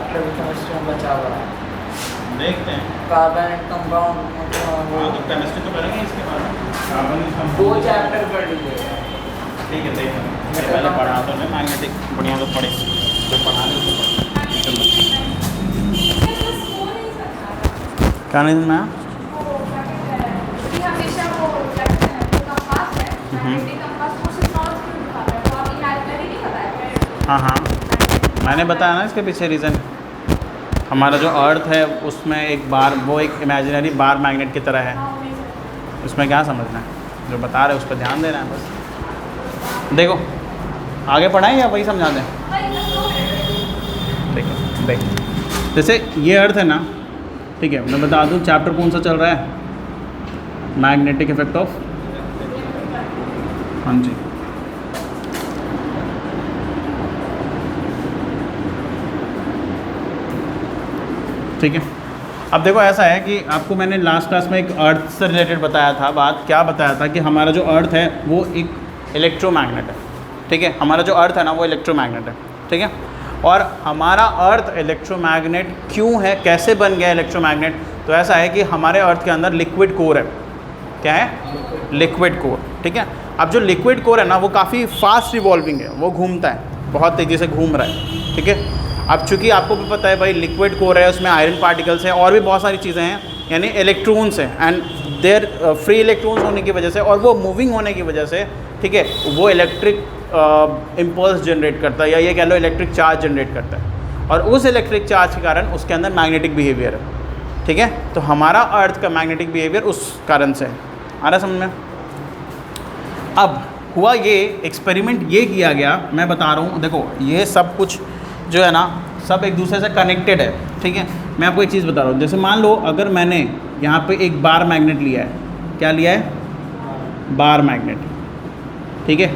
Chemistry में बचा हुआ है। देखते हैं। कार्बन कंपाउंड हाँ तो केमिस्ट्री तो करेंगे इसके बाद। कार्बन दो चैप्टर कर लीजिएगा। ठीक है देख लेंगे। पहले पढ़ा तो नहीं मैग्नेटिक बढ़िया तो पढ़े जो पढ़ाने तो चलो क्या नहीं मैं हाँ हाँ मैंने बताया ना इसके पीछे रीज़न। हमारा जो अर्थ है उसमें एक बार वो एक इमेजिनरी बार मैग्नेट की तरह है। उसमें क्या समझना है, जो बता रहे हैं उस पर ध्यान देना है बस। देखो आगे पढ़ाएं या वही समझा दें। देखो देख जैसे ये अर्थ है ना, ठीक है, मैं बता दूं चैप्टर कौन सा चल रहा है, मैग्नेटिक इफेक्ट ऑफ, हाँ जी। ठीक है, अब देखो ऐसा है कि आपको मैंने लास्ट क्लास में एक अर्थ से रिलेटेड बताया था। बात क्या बताया था कि हमारा जो अर्थ है वो एक इलेक्ट्रोमैग्नेट है। ठीक है, हमारा जो अर्थ है ना वो इलेक्ट्रोमैग्नेट है। ठीक है, और हमारा अर्थ इलेक्ट्रोमैग्नेट क्यों है, कैसे बन गया इलेक्ट्रोमैग्नेट? तो ऐसा है कि हमारे अर्थ के अंदर लिक्विड कोर है। क्या है? Liquid core. ठीक है, अब जो लिक्विड कोर है ना वो काफ़ी फास्ट रिवॉल्विंग है, वो घूमता है, बहुत तेज़ी से घूम रहा है। ठीक है, अब चूंकि आपको भी पता है भाई लिक्विड कोर है, उसमें आयरन पार्टिकल्स हैं और भी बहुत सारी चीज़ें हैं, यानी इलेक्ट्रॉन्स हैं, एंड देयर फ्री इलेक्ट्रॉन्स होने की वजह से और वो मूविंग होने की वजह से, ठीक है, वो इलेक्ट्रिक इम्पल्स जनरेट करता है, या ये कह लो इलेक्ट्रिक चार्ज जनरेट करता है, और उस इलेक्ट्रिक चार्ज के कारण उसके अंदर मैग्नेटिक बिहेवियर है। ठीक है, तो हमारा अर्थ का मैग्नेटिक बिहेवियर उस कारण से है। आ रहा समझ में? अब हुआ ये एक्सपेरिमेंट ये किया गया, मैं बता रहा हूँ, देखो ये सब कुछ जो है ना सब एक दूसरे से कनेक्टेड है। ठीक है, मैं आपको एक चीज़ बता रहा हूँ, जैसे मान लो अगर मैंने यहाँ पे एक बार मैग्नेट लिया है, क्या लिया है? Bar magnet. ठीक है,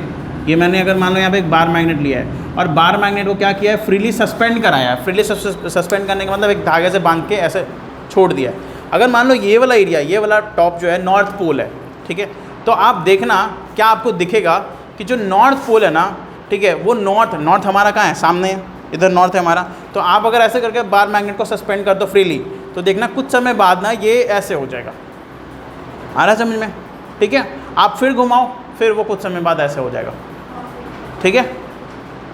ये मैंने अगर मान लो यहाँ पे एक बार मैग्नेट लिया है और बार मैग्नेट को क्या किया है? फ्रीली सस्पेंड कराया है। फ्रीली सस्पेंड करने का मतलब एक धागे से बांध के ऐसे छोड़ दिया है। अगर मान लो ये वाला एरिया, ये वाला टॉप जो है नॉर्थ पोल है, ठीक है, तो आप देखना क्या आपको दिखेगा कि जो नॉर्थ पोल है ना, ठीक है, वो नॉर्थ हमारा कहाँ है? सामने है, इधर नॉर्थ है हमारा। तो आप अगर ऐसे करके बार मैग्नेट को सस्पेंड कर दो फ्रीली, तो देखना कुछ समय बाद ना ये ऐसे हो जाएगा। आ रहा समझ में? ठीक है, आप फिर घुमाओ, फिर वो कुछ समय बाद ऐसे हो जाएगा। ठीक है,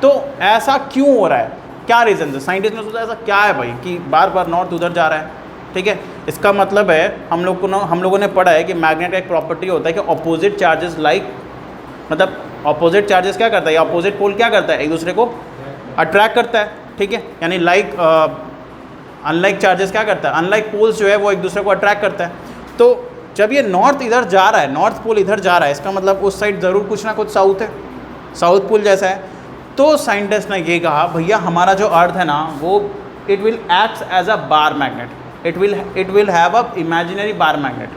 तो ऐसा क्यों हो रहा है? क्या रीज़न है? साइंटिस्ट ने सोचा ऐसा क्या है भाई कि बार बार नॉर्थ उधर जा रहा है। ठीक है, इसका मतलब है हम लोगों ने पढ़ा है कि मैग्नेट का एक प्रॉपर्टी होता है कि अपोजिट चार्जेस मतलब अपोजिट चार्जेस क्या करता है, या अपोजिट पोल क्या करता है? एक दूसरे को अट्रैक्ट करता है। ठीक है, यानी अनलाइक चार्जेस क्या करता है? अनलाइक पोल्स जो है वो एक दूसरे को अट्रैक्ट करता है। तो जब ये नॉर्थ इधर जा रहा है, नॉर्थ पोल इधर जा रहा है, इसका मतलब उस साइड ज़रूर कुछ ना कुछ साउथ है, साउथ पोल जैसा है। तो साइंटिस्ट ने ये कहा भैया हमारा जो अर्थ है ना वो it will act as a bar magnet, it will have a imaginary bar magnet.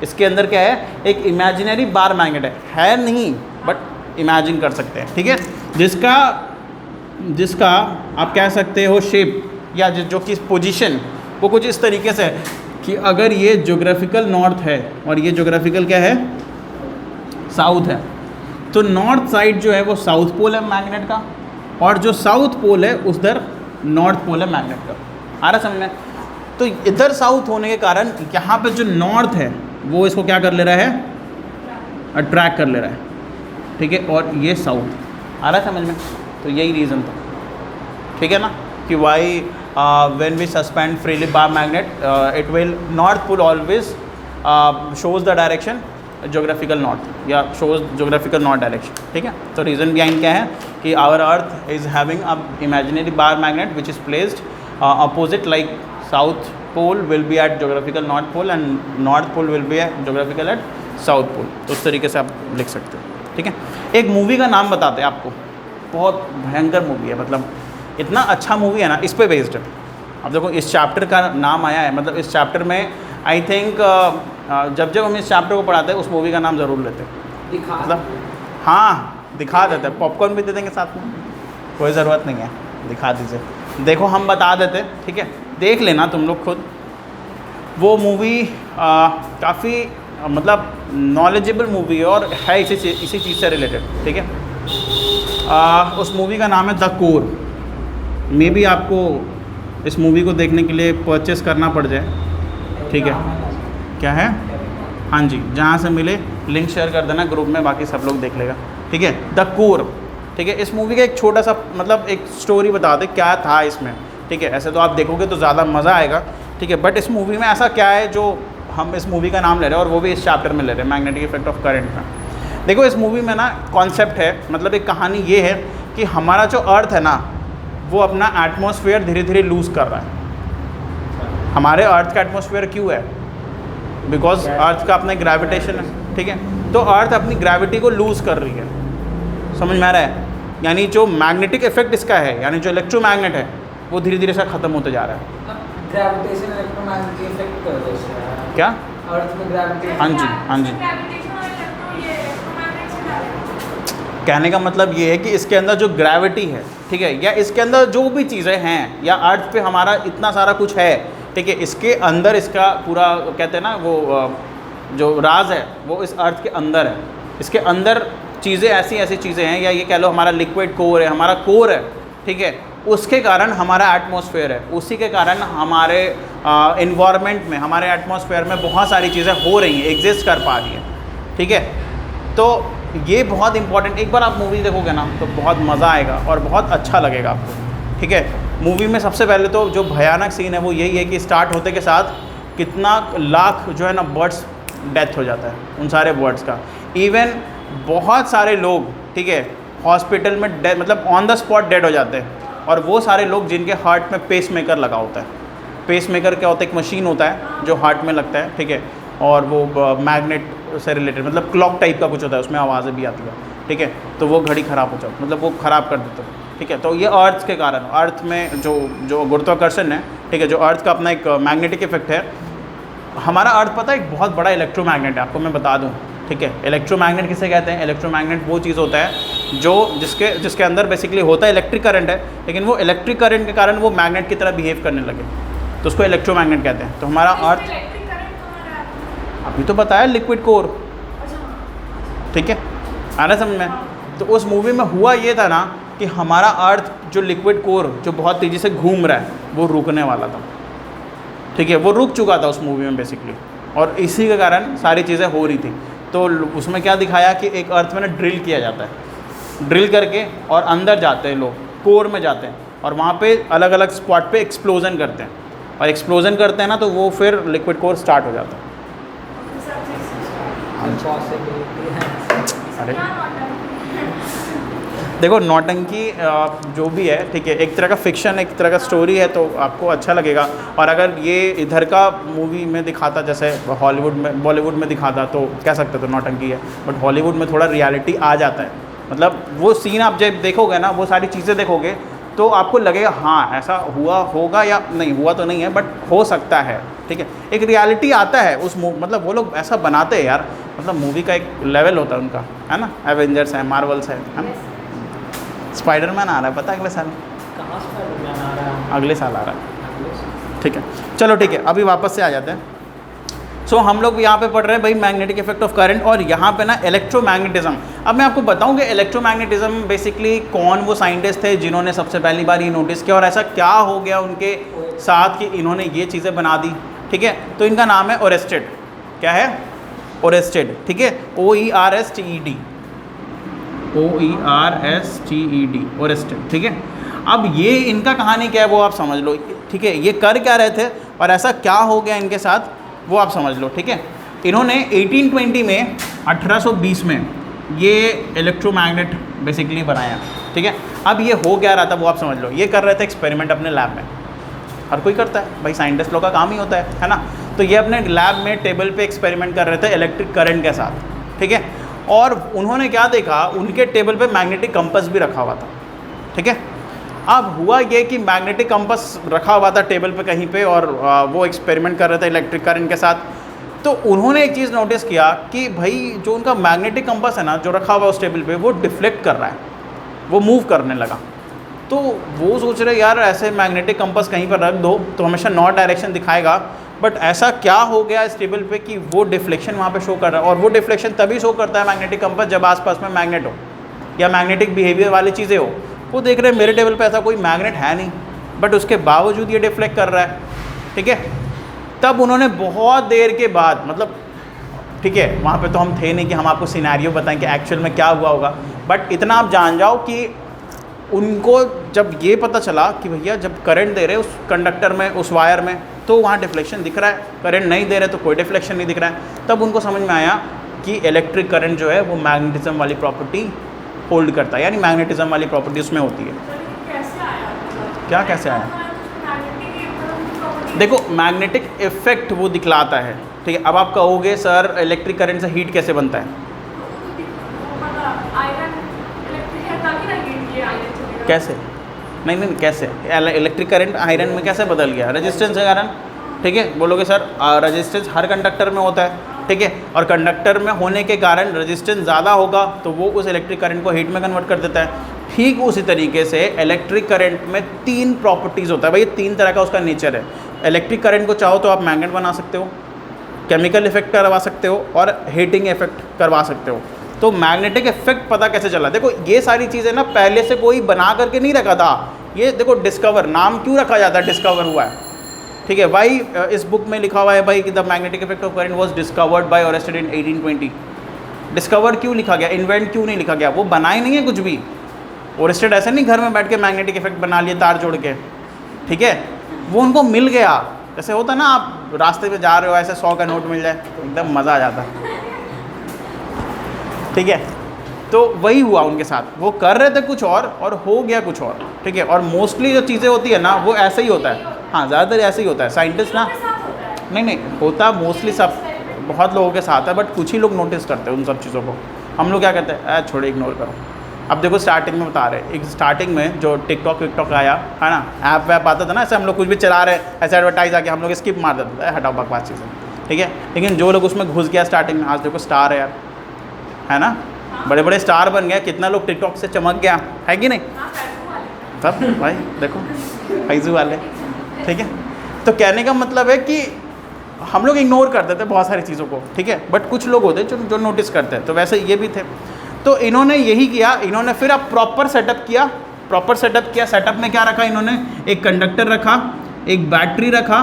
इसके अंदर क्या है? एक इमेजिनरी बार मैग्नेट है नहीं, बट इमेजिन कर सकते हैं। ठीक है, जिसका आप कह सकते हो शेप या जो कि पोजीशन वो कुछ इस तरीके से है कि अगर ये ज्योग्राफिकल नॉर्थ है और ये ज्योग्राफिकल क्या है? साउथ है, तो नॉर्थ साइड जो है वो साउथ पोल है मैग्नेट का, और जो साउथ पोल है उधर नॉर्थ पोल है मैग्नेट का। आ रहा समझ में? तो इधर साउथ होने के कारण यहाँ पे जो नॉर्थ है वो इसको क्या कर ले रहा है? अट्रैक्ट कर ले रहा है। ठीक है, और ये साउथ। आ रहा समझ में? तो यही रीज़न था। ठीक है ना, कि why when we suspend freely bar magnet it will north pole always shows the direction geographical north, या शोज ज्योग्राफिकल नॉर्थ डायरेक्शन। ठीक है, तो रीज़न बिहाइंड क्या है कि our earth is having a imaginary bar magnet which is placed opposite, like south pole will be at geographical north pole and north pole will be at geographical at south pole. तो उस तरीके से आप लिख सकते हो। ठीक है, एक मूवी का नाम बताते हैं आपको, बहुत भयंकर मूवी है, मतलब इतना अच्छा मूवी है ना, इस पे बेस्ड है। अब देखो इस चैप्टर का नाम आया है, मतलब इस चैप्टर में आई थिंक जब हम इस चैप्टर को पढ़ाते हैं उस मूवी का नाम ज़रूर लेते हैं, मतलब हाँ दिखा देते हैं, पॉपकॉर्न भी दे देंगे साथ में, कोई ज़रूरत नहीं है, दिखा दीजिए। देखो हम बता देते, ठीक है, देख लेना तुम लोग खुद। वो मूवी काफ़ी मतलब नॉलेजेबल मूवी है और है इसी चीज़ से रिलेटेड। ठीक है, उस मूवी का नाम है द कोर। मे बी आपको इस मूवी को देखने के लिए परचेस करना पड़ जाए, ठीक है, क्या है, हाँ जी, जहाँ से मिले लिंक शेयर कर देना ग्रुप में, बाकी सब लोग देख लेगा, ठीक है। द कोर, ठीक है। इस मूवी का एक छोटा सा मतलब एक स्टोरी बता दे क्या था इसमें, ठीक है। ऐसे तो आप देखोगे तो ज़्यादा मज़ा आएगा, ठीक है, बट इस मूवी में ऐसा क्या है जो हम इस मूवी का नाम ले रहे हैं और वो भी इस चैप्टर में ले रहे हैं, मैग्नेटिक इफेक्ट ऑफ करंट का। देखो इस मूवी में ना कॉन्सेप्ट है, मतलब एक कहानी ये है कि हमारा जो अर्थ है ना वो अपना एटमॉस्फेयर धीरे धीरे लूज़ कर रहा है। हमारे अर्थ का एटमॉस्फेयर क्यों है, बिकॉज अर्थ का अपना ग्रेविटेशन है, ठीक है। तो अर्थ अपनी ग्रेविटी को लूज़ कर रही है, समझ में आ रहा है। यानी जो मैग्नेटिक इफेक्ट इसका है, यानी जो इलेक्ट्रोमैग्नेट है वो धीरे धीरे से ख़त्म होते जा रहा है। ग्रेविटेशन इलेक्ट्रोमैग्नेटिक इफेक्ट कर देता है क्या, अर्थ में ग्रेविटेशन, हाँ जी, हाँ जी। कहने का मतलब ये है कि इसके अंदर जो ग्रेविटी है, ठीक है, या इसके अंदर जो भी चीज़ें हैं, या अर्थ पे हमारा इतना सारा कुछ है, ठीक है, इसके अंदर इसका पूरा कहते हैं ना वो जो राज है वो इस अर्थ के अंदर है। इसके अंदर चीज़ें ऐसी ऐसी चीज़ें हैं, या ये कह लो हमारा लिक्विड कोर है, हमारा कोर है, ठीक है, उसके कारण हमारा एटमॉस्फेयर है, उसी के कारण हमारे इन्वायरमेंट में, हमारे एटमॉस्फेयर में बहुत सारी चीज़ें हो रही हैं, एग्जिस्ट कर पा रही हैं, ठीक है। तो ये बहुत इंपॉर्टेंट, एक बार आप मूवी देखोगे ना तो बहुत मज़ा आएगा और बहुत अच्छा लगेगा आपको, ठीक है। मूवी में सबसे पहले तो जो भयानक सीन है वो यही है कि स्टार्ट होते के साथ कितना लाख जो है ना बर्ड्स डेथ हो जाता है, उन सारे बर्ड्स का। इवन बहुत सारे लोग, ठीक है, हॉस्पिटल में मतलब ऑन द स्पॉट डेड हो जाते हैं, और वो सारे लोग जिनके हार्ट में पेस मेकर लगा होता है। पेस मेकर क्या होता है, एक मशीन होता है जो हार्ट में लगता है, ठीक है, और वो मैग्नेट से रिलेटेड, मतलब क्लॉक टाइप का कुछ होता है, उसमें आवाज़ें भी आती है, ठीक है। तो वो घड़ी ख़राब हो जाती, मतलब वो ख़राब कर देते हैं, ठीक है। तो ये अर्थ के कारण, अर्थ में जो गुरुत्वाकर्षण है, ठीक है, जो अर्थ का अपना एक मैग्नेटिक इफेक्ट है। हमारा अर्थ पता है एक बहुत बड़ा इलेक्ट्रोमैग्नेट है, आपको मैं बता दूं, ठीक है। इलेक्ट्रोमैग्नेट किसे कहते हैं, इलेक्ट्रोमैग्नेट वो चीज़ होता है जो जिसके अंदर बेसिकली होता है इलेक्ट्रिक करंट है, लेकिन वो इलेक्ट्रिक करंट के कारण वो मैग्नेट की तरह बिहेव करने लगे, तो उसको इलेक्ट्रोमैग्नेट कहते हैं। तो हमारा अर्थ अभी तो बताया लिक्विड कोर, ठीक है, आ रहा समझ में। तो उस मूवी में हुआ ये था ना कि हमारा अर्थ जो लिक्विड कोर जो बहुत तेज़ी से घूम रहा है वो रुकने वाला था, ठीक है, वो रुक चुका था उस मूवी में बेसिकली, और इसी के कारण सारी चीज़ें हो रही थी। तो उसमें क्या दिखाया कि एक अर्थ में ना ड्रिल किया जाता है, ड्रिल करके और अंदर जाते हैं लोग, कोर में जाते हैं, और वहाँ पे अलग अलग स्पॉट पे एक्सप्लोजन करते हैं, और एक्सप्लोजन करते हैं ना तो वो फिर लिक्विड कोर स्टार्ट हो जाता है। अरे देखो नौटंकी जो भी है, ठीक है, एक तरह का फिक्शन, एक तरह का स्टोरी है, तो आपको अच्छा लगेगा। और अगर ये इधर का मूवी में दिखाता, जैसे हॉलीवुड में, बॉलीवुड में दिखाता, तो कह सकते तो नौटंकी है, बट हॉलीवुड में थोड़ा रियलिटी आ जाता है। मतलब वो सीन आप जब देखोगे ना, वो सारी चीज़ें देखोगे तो आपको लगेगा हाँ ऐसा हुआ होगा, या नहीं हुआ तो नहीं है बट हो सकता है, ठीक है। एक रियलिटी आता है उस मतलब वो लोग ऐसा बनाते हैं यार, मतलब मूवी का एक लेवल होता है उनका, है ना। एवेंजर्स है, मार्वल्स है ना। स्पाइडरमैन आ रहा है पता है अगले साल, कहाँ स्पाइडरमैन आ रहा है, अगले साल आ रहा है, ठीक है। चलो ठीक है, अभी वापस से आ जाते हैं। सो हम लोग यहाँ पे पढ़ रहे हैं भाई मैग्नेटिक इफेक्ट ऑफ करंट, और यहाँ पे ना इलेक्ट्रोमैग्नेटिज्म। अब मैं आपको बताऊँ कि इलेक्ट्रोमैग्नेटिज्म बेसिकली कौन वो साइंटिस्ट थे जिन्होंने सबसे पहली बार ये नोटिस किया, और ऐसा क्या हो गया उनके साथ कि इन्होंने ये चीज़ें बना दी, ठीक है। तो इनका नाम है ओरेस्टेड। क्या है, ओरेस्टेड, ठीक है, OERSTED, OERSTED, ओरेस्टेड, ठीक है। अब ये इनका कहानी क्या है वो आप समझ लो, ठीक है। ये कर क्या रहे थे और ऐसा क्या हो गया इनके साथ वो आप समझ लो, ठीक है। इन्होंने 1820 में 1820 में ये इलेक्ट्रोमैग्नेट बेसिकली बनाया, ठीक है। अब ये हो क्या रहा था वो आप समझ लो। ये कर रहे थे एक्सपेरिमेंट अपने लैब में, हर कोई करता है भाई, साइंटिस्ट लोग का काम ही होता है ना। तो ये अपने लैब में टेबल पे एक्सपेरिमेंट कर रहे थे इलेक्ट्रिक करंट के साथ, ठीक है। और उन्होंने क्या देखा, उनके टेबल पे मैग्नेटिक कंपास भी रखा हुआ था, ठीक है। अब हुआ ये कि मैग्नेटिक कंपास रखा हुआ था टेबल पे कहीं पे, और वो एक्सपेरिमेंट कर रहे थे इलेक्ट्रिक करंट के साथ। तो उन्होंने एक चीज़ नोटिस किया कि भाई जो उनका मैग्नेटिक कंपास है ना, जो रखा हुआ उस टेबल पे, वो डिफ्लेक्ट कर रहा है, वो मूव करने लगा। तो वो सोच रहे यार ऐसे मैग्नेटिक कंपास कहीं पर रख दो तो हमेशा नॉर्थ डायरेक्शन दिखाएगा, बट ऐसा क्या हो गया इस टेबल पे कि वो डिफ्लेक्शन वहाँ पे शो कर रहा है। और वो डिफ्लेक्शन तभी शो करता है मैग्नेटिक कंपास जब आसपास में मैग्नेट हो या मैग्नेटिक बिहेवियर वाली चीज़ें हो। वो देख रहे हैं मेरे टेबल पे ऐसा कोई मैग्नेट है नहीं, बट उसके बावजूद ये डिफ्लेक्ट कर रहा है, ठीक है। तब उन्होंने बहुत देर के बाद, मतलब ठीक है वहाँ पे तो हम थे नहीं कि हम आपको सिनेरियो बताएं कि एक्चुअल में क्या हुआ होगा, बट इतना आप जान जाओ कि उनको जब ये पता चला कि भैया जब करंट दे रहे उस कंडक्टर में, उस वायर में, तो वहाँ डिफ्लेक्शन दिख रहा है, करंट नहीं दे रहे तो कोई डिफ्लेक्शन नहीं दिख रहा है। तब उनको समझ में आया कि इलेक्ट्रिक करंट जो है वो मैग्नेटिज्म वाली प्रॉपर्टी होल्ड करता है, यानी मैग्नेटिज्म वाली प्रॉपर्टी उसमें होती है। क्या कैसे आया? देखो मैग्नेटिक इफेक्ट वो दिखलाता है, ठीक है। अब आप कहोगे सर इलेक्ट्रिक करंट से हीट कैसे बनता है? कैसे? नहीं कैसे? इलेक्ट्रिक करंट आयरन में कैसे बदल गया? रेजिस्टेंस के कारण, ठीक है। बोलोगे सर रेजिस्टेंस हर कंडक्टर में होता है, ठीक है, और कंडक्टर में होने के कारण रेजिस्टेंस ज़्यादा होगा तो वो उस इलेक्ट्रिक करंट को हीट में कन्वर्ट कर देता है। ठीक उसी तरीके से इलेक्ट्रिक करंट में 3 प्रॉपर्टीज़ होता है भाई, 3 तरह का उसका नेचर है। इलेक्ट्रिक करंट को चाहो तो आप मैग्नेट बना सकते हो, केमिकल इफेक्ट करवा सकते हो और हीटिंग इफेक्ट करवा सकते हो। तो मैग्नेटिक इफेक्ट पता कैसे चला? देखो ये सारी चीज़ें ना पहले से कोई बना करके नहीं रखा था, ये देखो डिस्कवर, नाम क्यों रखा जाता है? डिस्कवर हुआ है, ठीक है भाई। इस बुक में लिखा हुआ है भाई कि the magnetic effect of current was discovered by Oersted in 1820। Discover क्यों लिखा गया? इन्वेंट क्यों नहीं लिखा गया? वो बनाए नहीं है कुछ भी। ओरेस्टेड ऐसे नहीं घर में बैठ के मैग्नेटिक इफेक्ट बना लिए तार जोड़ के, ठीक है, वो उनको मिल गया। जैसे होता है ना आप रास्ते पे जा रहे हो, ऐसे 100 का नोट मिल जाए तो एकदम मज़ा आ जाता है, ठीक है। तो वही हुआ उनके साथ, वो कर रहे थे कुछ और हो गया कुछ और, ठीक है। और मोस्टली जो चीज़ें होती है ना वो ऐसे ही होता है, हाँ ज़्यादातर ऐसे ही होता है। साइंटिस्ट ना नहीं होता मोस्टली सब बहुत लोगों के साथ है, बट कुछ ही लोग नोटिस करते हैं उन सब चीज़ों को। हम लोग क्या कहते हैं, छोड़े इग्नोर करो। अब देखो स्टार्टिंग में बता रहे, एक स्टार्टिंग में जो टिकटॉक विकटॉक आया है ना, ऐप वैप आता था ना, ऐसे हम लोग कुछ भी चला रहे ऐसे एडवर्टाइज आके हम लोग स्किप मार देते थे, हटाओ बकवास चीज़ें, ठीक है। लेकिन जो लोग उसमें घुस गया स्टार्टिंग में, आज देखो स्टार है यार, है ना, बड़े बड़े स्टार बन गए, कितना लोग टिकटॉक से चमक गया है कि नहीं? सब भाई देखो फैजू वाले, ठीक है। तो कहने का मतलब है कि हम लोग इग्नोर करते थे बहुत सारी चीज़ों को, ठीक है, बट कुछ लोग होते जो नोटिस करते हैं। तो वैसे ये भी थे, तो इन्होंने यही किया। इन्होंने फिर अब प्रॉपर सेटअप किया। सेटअप में क्या रखा इन्होंने? एक कंडक्टर रखा, एक बैटरी रखा,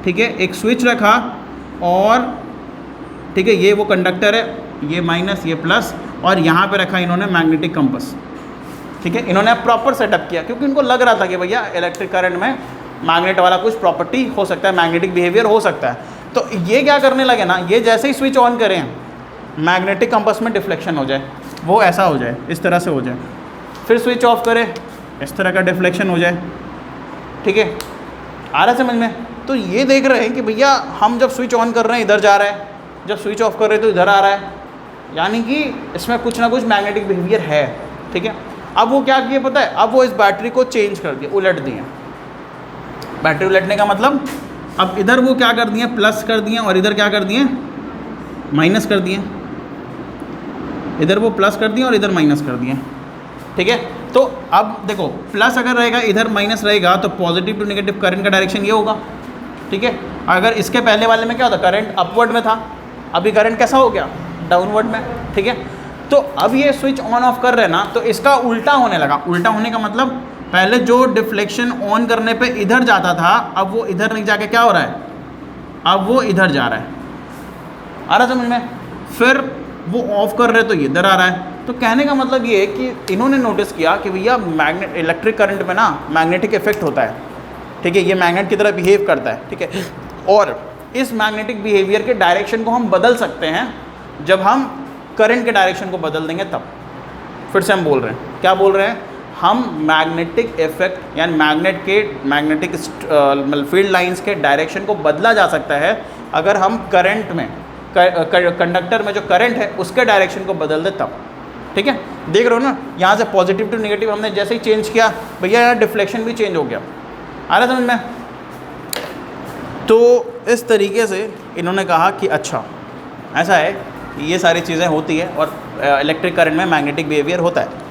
ठीक है, एक स्विच रखा, और ठीक है ये वो कंडक्टर है, ये माइनस ये प्लस, और यहाँ पे रखा इन्होंने मैग्नेटिक कंपास, ठीक है। इन्होंने प्रॉपर सेटअप किया क्योंकि इनको लग रहा था कि भैया इलेक्ट्रिक करंट में मैग्नेट वाला कुछ प्रॉपर्टी हो सकता है, मैग्नेटिक बिहेवियर हो सकता है। तो ये क्या करने लगे ना, ये जैसे ही स्विच ऑन करें मैग्नेटिक कंपास में डिफ्लेक्शन हो जाए, वो ऐसा हो जाए, इस तरह से हो जाए, फिर स्विच ऑफ करें इस तरह का डिफ्लेक्शन हो जाए, ठीक है। आ रहा समझ में? तो ये देख रहे हैं कि भैया हम जब स्विच ऑन कर रहे हैं इधर जा रहा है, जब स्विच ऑफ कर रहे हैं तो इधर आ रहा है, यानी कि इसमें कुछ ना कुछ मैग्नेटिक बिहेवियर है, ठीक है। अब वो क्या किए पता है? अब वो इस बैटरी को चेंज कर दिए, उलट दिए। बैटरी उलटने का मतलब अब इधर वो क्या कर दिए, प्लस कर दिए, और इधर क्या कर दिए, माइनस कर दिए। इधर वो प्लस कर दिए और इधर माइनस कर दिए, ठीक है। तो अब देखो प्लस अगर रहेगा, इधर माइनस रहेगा, तो पॉजिटिव टू नेगेटिव करंट का डायरेक्शन ये होगा, ठीक है। अगर इसके पहले वाले में क्या होता, करंट अपवर्ड में था, अभी करंट कैसा हो गया, डाउनवर्ड में, ठीक है। तो अब ये स्विच ऑन ऑफ कर रहे हैं ना, तो इसका उल्टा होने लगा। उल्टा होने का मतलब पहले जो डिफ्लेक्शन ऑन करने पे इधर जाता था, अब वो इधर नहीं जाके क्या हो रहा है, अब वो इधर जा रहा है। आ रहा समझ में? फिर वो ऑफ कर रहे तो ये इधर आ रहा है। तो कहने का मतलब ये है कि इन्होंने नोटिस किया कि भैया इलेक्ट्रिक करंट में ना मैग्नेटिक इफेक्ट होता है, ठीक है, ये मैग्नेट की तरह बिहेव करता है, ठीक है। और इस मैग्नेटिक बिहेवियर के डायरेक्शन को हम बदल सकते हैं जब हम करंट के डायरेक्शन को बदल देंगे तब। फिर से हम बोल रहे हैं, क्या बोल रहे हैं हम, मैग्नेटिक इफेक्ट यानी मैग्नेटिक फील्ड लाइंस के डायरेक्शन को बदला जा सकता है अगर हम करंट में कंडक्टर में जो करंट है उसके डायरेक्शन को बदल दे तब, ठीक है। देख रहे हो ना, यहाँ से पॉजिटिव टू नेगेटिव हमने जैसे ही चेंज किया भैया यहाँ डिफ्लेक्शन भी चेंज हो गया। आ रहा समझ में? तो इस तरीके से इन्होंने कहा कि अच्छा ऐसा है, ये सारी चीज़ें होती है और इलेक्ट्रिक करंट में मैग्नेटिक बिहेवियर होता है,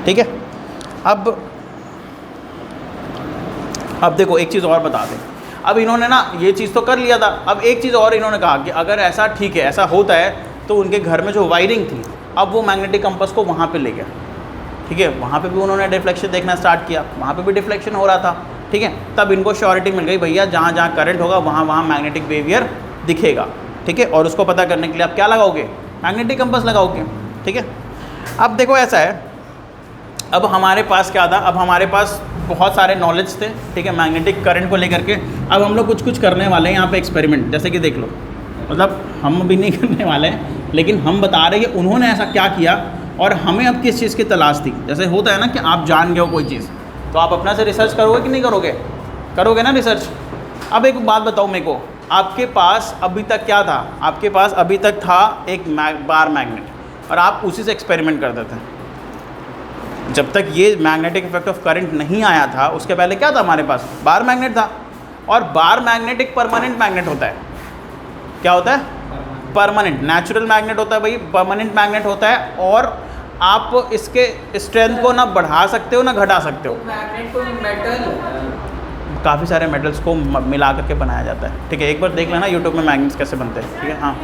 ठीक है। अब देखो एक चीज़ और बता दें। अब इन्होंने ना ये चीज़ तो कर लिया था, अब एक चीज़ और इन्होंने कहा कि अगर ऐसा ठीक है, ऐसा होता है तो उनके घर में जो वायरिंग थी अब वो मैग्नेटिक कंपास को वहाँ पे ले गया, ठीक है, वहाँ पे भी उन्होंने डिफ्लेक्शन देखना स्टार्ट किया, वहाँ पे भी डिफ्लेक्शन हो रहा था। ठीक है, तब इनको श्योरिटी मिल गई भैया जहाँ जहाँ करंट होगा वहाँ वहाँ मैग्नेटिक बिहेवियर दिखेगा। ठीक है, और उसको पता करने के लिए आप क्या लगाओगे, मैग्नेटिक कंपास लगाओगे। ठीक है, अब देखो ऐसा है, अब हमारे पास क्या था, अब हमारे पास बहुत सारे नॉलेज थे। ठीक है, मैग्नेटिक करंट को लेकर के। अब हम लोग कुछ करने वाले हैं यहाँ पे एक्सपेरिमेंट, जैसे कि देख लो, मतलब हम भी नहीं करने वाले हैं, लेकिन हम बता रहे हैं कि उन्होंने ऐसा क्या किया और हमें अब किस चीज़ की तलाश थी। जैसे होता है ना कि आप जान गए हो कोई चीज़, तो आप अपना से रिसर्च करोगे कि नहीं करोगे, करोगे ना रिसर्च। अब एक बात बताओ मेरे को, आपके पास अभी तक क्या था, आपके पास अभी तक था एक बार मैग्नेट और आप उसी से एक्सपेरिमेंट करते थे। जब तक ये मैग्नेटिक इफेक्ट ऑफ करंट नहीं आया था उसके पहले क्या था हमारे पास, बार मैग्नेट था। और बार मैग्नेट एक परमानेंट मैग्नेट होता है। क्या होता है, परमानेंट। नेचुरल मैग्नेट होता है भाई, परमानेंट मैग्नेट होता है। और आप इसके स्ट्रेंथ को ना बढ़ा सकते हो ना घटा सकते हो। मैग्नेट को मेटल, काफ़ी सारे मेटल्स को मिला करके बनाया जाता है। ठीक है, एक बार देख लेना यूट्यूब में मैग्नेट्स कैसे बनते हैं। ठीक है, हाँ,